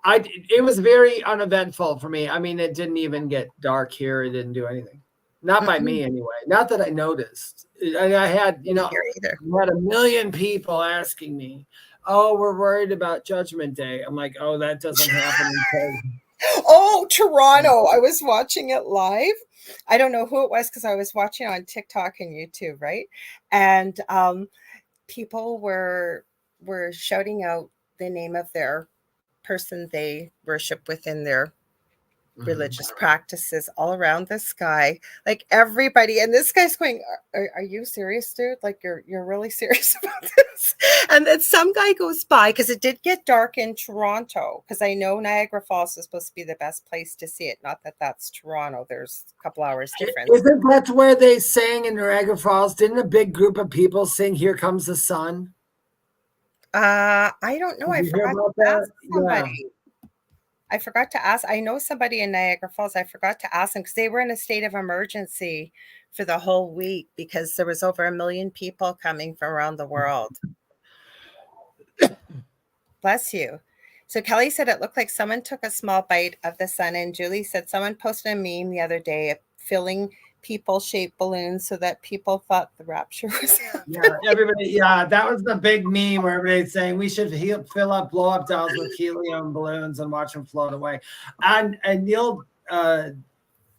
It was very uneventful for me. I mean, it didn't even get dark here. It didn't do anything. Not by me anyway. Not that I noticed. I had, I had 1 million people asking me, oh, we're worried about Judgment Day. I'm like, oh, that doesn't happen until... Oh, Toronto. I was watching it live. I don't know who it was, because I was watching on TikTok and YouTube, right? And people were shouting out the name of their person they worship within their religious practices all around the sky, like everybody. And this guy's going, are you serious, dude? Like you're really serious about this? And then some guy goes by, because it did get dark in Toronto, because I know Niagara Falls is supposed to be the best place to see it. Not that that's Toronto. There's a couple hours difference. Isn't that where they sang in Niagara Falls? Didn't a big group of people sing Here Comes the Sun? I don't know. I forgot to ask somebody. Yeah. I forgot to ask. I know somebody in Niagara Falls. I forgot to ask them, because they were in a state of emergency for the whole week, because there was over 1 million people coming from around the world. Bless you. So Kelly said it looked like someone took a small bite of the sun. And Julie said someone posted a meme the other day filling people-shaped balloons so that people thought the rapture was happening. Yeah, everybody. Yeah, that was the big meme where everybody's saying we should fill up blow-up dolls with helium balloons and watch them float away. And Neil,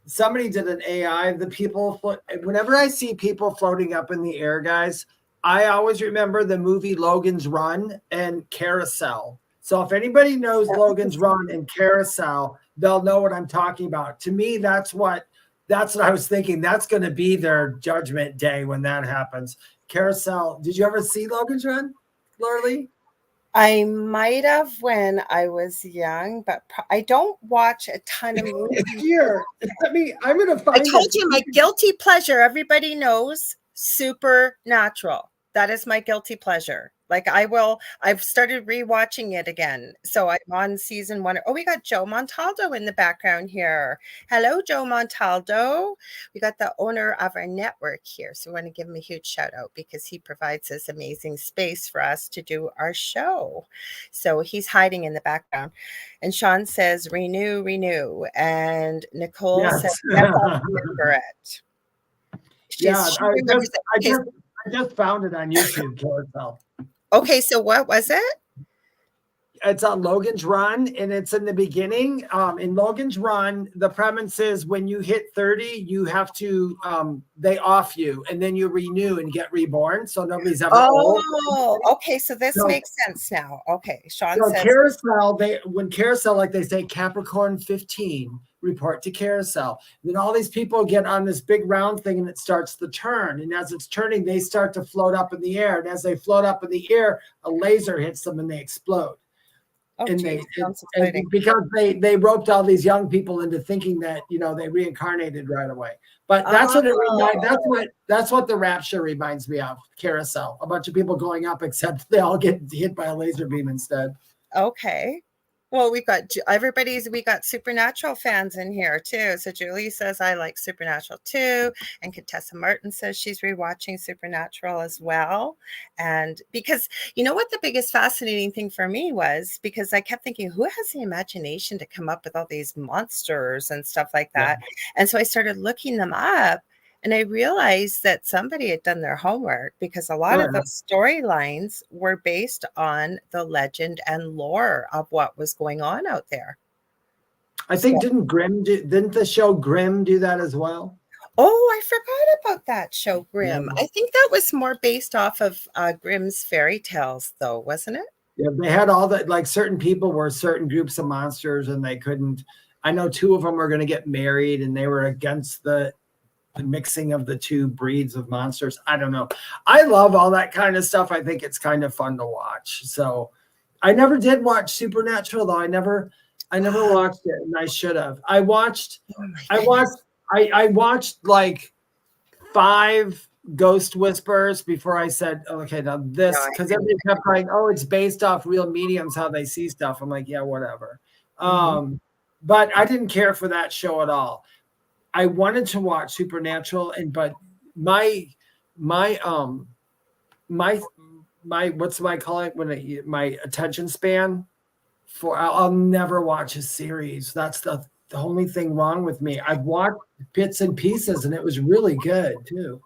somebody did an AI of the people. Whenever I see people floating up in the air, guys, I always remember the movie Logan's Run and Carousel. So if anybody knows Logan's Run and Carousel, they'll know what I'm talking about. To me, that's what I was thinking. That's going to be their Judgment Day when that happens. Carousel. Did you ever see Logan's Run, Lorilei? I might have when I was young, but I don't watch a ton of movies. Here, I'm going to find. I told you my guilty pleasure. Everybody knows Supernatural. That is my guilty pleasure. Like I've started rewatching it again. So I'm on season 1. Oh, we got Joe Montaldo in the background here. Hello, Joe Montaldo. We got the owner of our network here. So we want to give him a huge shout out, because he provides this amazing space for us to do our show. So he's hiding in the background. And Sean says, renew. And Nicole says, yes, I'll remember it. I just found it on YouTube, Carousel. Okay, so what was it? It's on Logan's Run, and it's in the beginning. In Logan's Run, the premise is when you hit 30, you have to they off you, and then you renew and get reborn. So nobody's ever old. Oh, okay. So this makes sense now. Okay, Sean So says Carousel, when Carousel, like they say, Capricorn 15, report to Carousel. Then all these people get on this big round thing, and it starts the turn. And as it's turning, they start to float up in the air. And as they float up in the air, a laser hits them and they explode. Oh, And geez, because they roped all these young people into thinking that they reincarnated right away. But that's what it reminds. That's what the rapture reminds me of. Carousel, a bunch of people going up, except they all get hit by a laser beam instead. Okay. Well, we got Supernatural fans in here too. So Julie says, I like Supernatural too. And Contessa Martin says she's rewatching Supernatural as well. And because you know what the biggest fascinating thing for me was, because I kept thinking, who has the imagination to come up with all these monsters and stuff like that? Yeah. And so I started looking them up. And I realized that somebody had done their homework, because a lot of those storylines were based on the legend and lore of what was going on out there. I think didn't the show Grimm do that as well? Oh, I forgot about that show, Grimm. I think that was more based off of Grimm's fairy tales, though, wasn't it? Yeah, they had all that, like certain people were certain groups of monsters, and they couldn't. I know 2 of them were going to get married, and they were against the mixing of the 2 breeds of monsters. I don't know. I love all that kind of stuff. I think it's kind of fun to watch. So I never did watch Supernatural, though. I never watched it, and I should have. I watched like 5 Ghost Whispers before I said, okay, now this, because everybody kept going, oh, it's based off real mediums, how they see stuff. I'm like, yeah, whatever. But I didn't care for that show at all. I wanted to watch Supernatural, but my what's my call it when my attention span I'll never watch a series. That's the only thing wrong with me. I've watched bits and pieces, and it was really good too.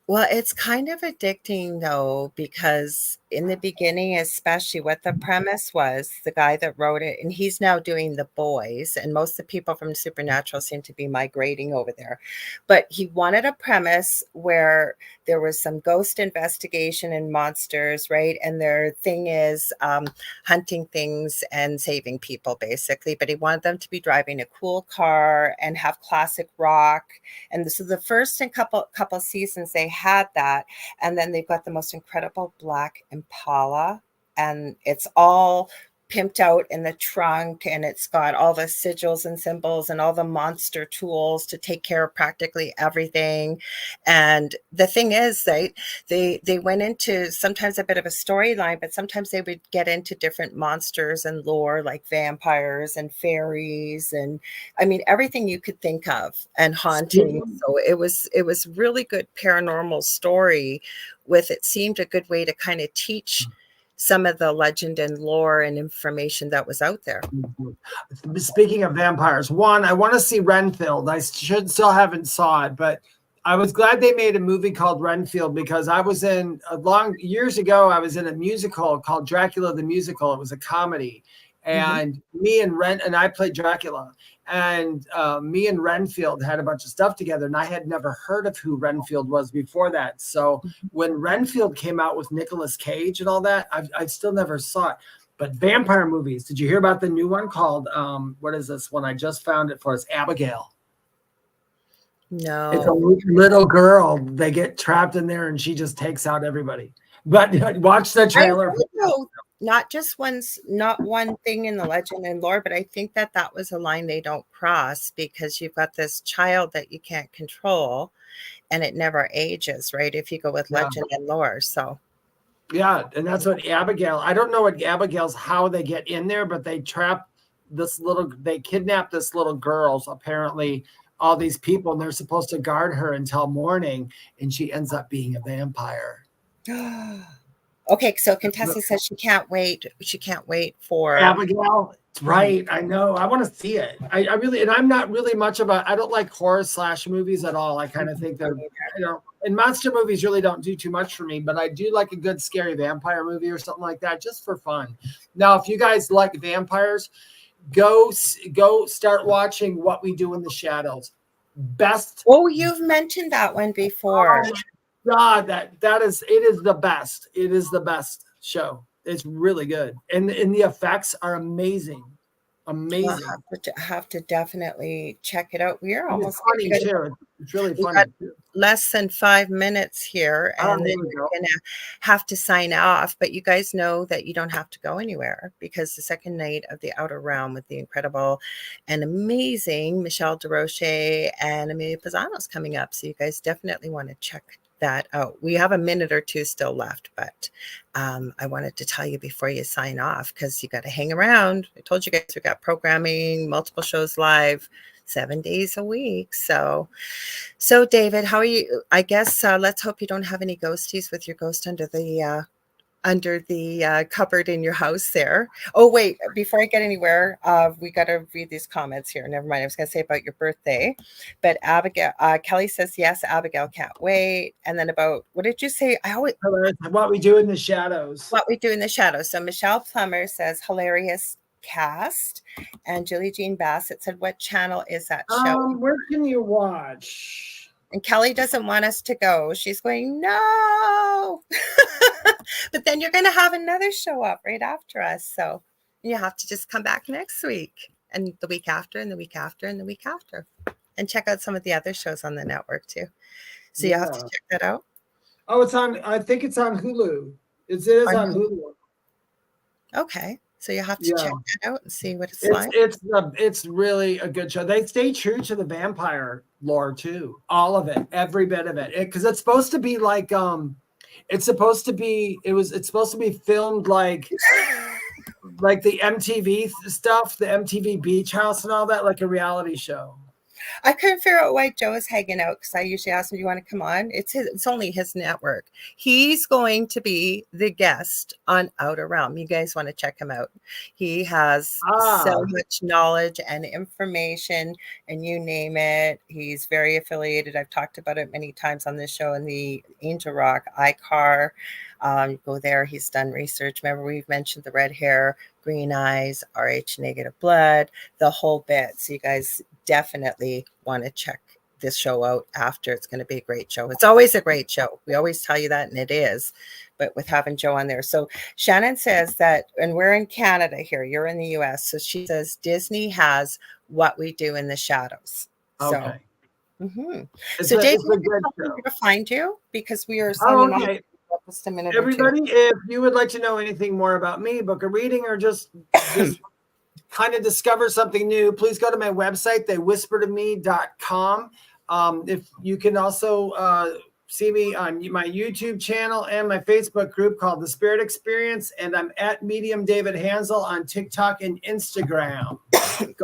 Well, it's kind of addicting, though, because in the beginning, especially what the premise was, the guy that wrote it, and he's now doing The Boys, and most of the people from Supernatural seem to be migrating over there. But he wanted a premise where there was some ghost investigation and monsters, right? And their thing is hunting things and saving people, basically. But he wanted them to be driving a cool car and have classic rock. And so the first couple seasons, they had that, and then they've got the most incredible black Impala, and it's all pimped out in the trunk, and it's got all the sigils and symbols and all the monster tools to take care of practically everything. And the thing is, they went into sometimes a bit of a storyline, but sometimes they would get into different monsters and lore, like vampires and fairies, and I mean everything you could think of, and haunting. So it was really good paranormal story with, it seemed a good way to kind of teach some of the legend and lore and information that was out there. Speaking of vampires, I want to see Renfield. I still haven't saw it, but I was glad they made a movie called Renfield, because I was years ago, I was in a musical called Dracula the Musical. It was a comedy. And I played Dracula, and me and Renfield had a bunch of stuff together, and I had never heard of who Renfield was before that. So when Renfield came out with Nicolas Cage and all that, I still never saw it. But vampire movies, did you hear about the new one called, what is this one? I just found it for us, Abigail. No. It's a little girl. They get trapped in there, and she just takes out everybody. But watch the trailer. Not one thing in the legend and lore, but I think that was a line they don't cross, because you've got this child that you can't control, and it never ages, right? If you go with legend and lore. So yeah, and that's what Abigail, I don't know what Abigail's, how they get in there, but they kidnap this little girl, apparently all these people, and they're supposed to guard her until morning, and she ends up being a vampire. Okay, so Contessa says she can't wait. She can't wait for Abigail. Right. I know. I want to see it. I really, and I'm not really much of a, I don't like horror / movies at all. I kind of think they're, and monster movies really don't do too much for me, but I do like a good scary vampire movie or something like that, just for fun. Now, if you guys like vampires, go start watching What We Do in the Shadows. Best. Oh, you've mentioned that one before. Oh God, it is the best. It is the best show. It's really good, and the effects are amazing. Amazing. I have to definitely check it out. We are almost funny too. It's really funny. Less than 5 minutes here, and then you're gonna have to sign off. But you guys know that you don't have to go anywhere, because the second night of the Outer Realm with the incredible and amazing Michelle DeRoche and Amelia Pisano is coming up. So you guys definitely want to check that out. We have a minute or two still left, but I wanted to tell you before you sign off, because you got to hang around. I told you guys we got programming, multiple shows live, 7 days a week. So David, how are you? I guess let's hope you don't have any ghosties with your ghost under the cupboard in your house there. Oh, wait, before I get anywhere, we got to read these comments here. Never mind. I was going to say about your birthday, but Abigail, Kelly says, yes, Abigail can't wait. And then about, what did you say? What We Do in the Shadows. What We Do in the Shadows. So Michelle Plummer says, hilarious cast. And Julie Jean Bassett said, what channel is that show? Where can you watch? And Kelly doesn't want us to go. She's going, no. But then you're going to have another show up right after us. So you have to just come back next week, and the week after, and the week after, and the week after, and check out some of the other shows on the network too. So you have to check that out. Oh, I think it's on Hulu. It is on Hulu. Okay. So you have to check that out and see what it's like. It's really a good show. They stay true to the vampire lore too. All of it, every bit of it. Because it's supposed to be like it's supposed to be filmed like the MTV stuff, the MTV Beach House and all that, like a reality show. I couldn't figure out why Joe is hanging out, because I usually ask him, do you want to come on? It's only his network. He's going to be the guest on Outer Realm. You guys want to check him out. He has so much knowledge and information, and you name it. He's very affiliated. I've talked about it many times on this show, in the Angel Rock iCar. Go there. He's done research. Remember, we've mentioned the red hair, green eyes, Rh negative blood, the whole bit. So you guys definitely want to check this show out after. It's going to be a great show. It's always a great show. We always tell you that, and it is, but with having Joe on there. So Shannon says that, and we're in Canada here, you're in the US. So she says Disney has What We Do in the Shadows. Okay. So, so Dave, we're going to find you, because we are signing off just a minute. Everybody, if you would like to know anything more about me, book a reading, or just kind of discover something new, please go to my website, theywhispertome.com. If you can also see me on my YouTube channel and my Facebook group called The Spirit Experience, and I'm at Medium David Hanzel on TikTok and Instagram. Go ahead,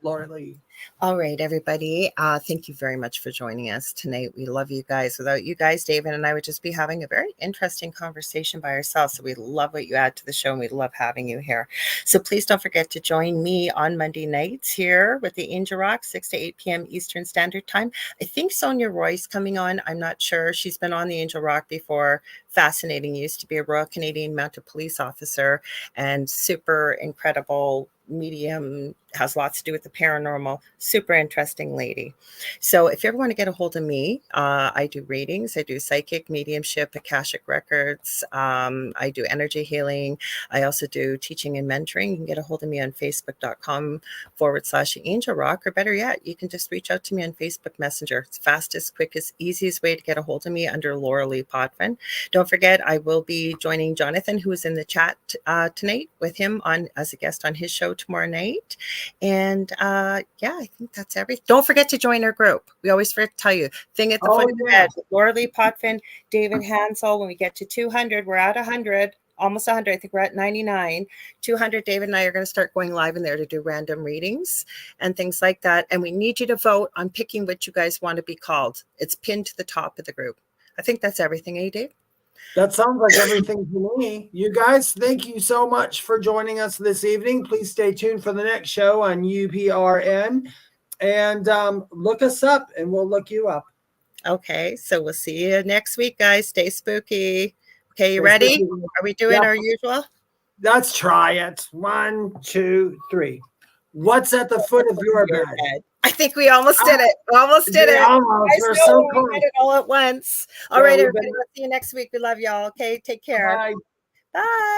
Lorilei. All right, everybody. Thank you very much for joining us tonight. We love you guys. Without you guys, David and I would just be having a very interesting conversation by ourselves. So we love what you add to the show, and we love having you here. So please don't forget to join me on Monday nights here with the Angel Rock, 6 to 8 p.m. Eastern Standard Time. I think Sonia Roy's coming on. I'm not sure. She's been on the Angel Rock before. Fascinating. Used to be a Royal Canadian Mounted Police officer, and super incredible medium, has lots to do with the paranormal, super interesting lady. So if you ever want to get a hold of me, I do readings, I do psychic mediumship, Akashic records, I do energy healing, I also do teaching and mentoring. You can get a hold of me on facebook.com/Angel Rock, or better yet, you can just reach out to me on Facebook Messenger. It's fastest, quickest, easiest way to get a hold of me, under Lorilei Potvin. Don't forget, I will be joining Jonathan, who is in the chat tonight, with him on as a guest on his show tomorrow night. And I think that's everything. Don't forget to join our group. We always forget to tell you, thing at the foot of the bed, Lorilei Potvin, David Hanzel. When we get to 200, we're at 100, almost 100. I think we're at 99. 200, David and I are going to start going live in there to do random readings and things like that. And we need you to vote on picking what you guys want to be called. It's pinned to the top of the group. I think that's everything, Dave? That sounds like everything to me. You guys, thank you so much for joining us this evening. Please stay tuned for the next show on UPRN and look us up and we'll look you up. Okay, so we'll see you next week, guys. Stay spooky. Okay, you ready? Are we doing our usual? Let's try it. 1, 2, 3. What's at the foot of your bed? I think we almost did it. Almost did it. Almost. We're so close. We did it all at once. All right, everybody. We'll see you next week. We love y'all. Okay, take care. Bye. Bye.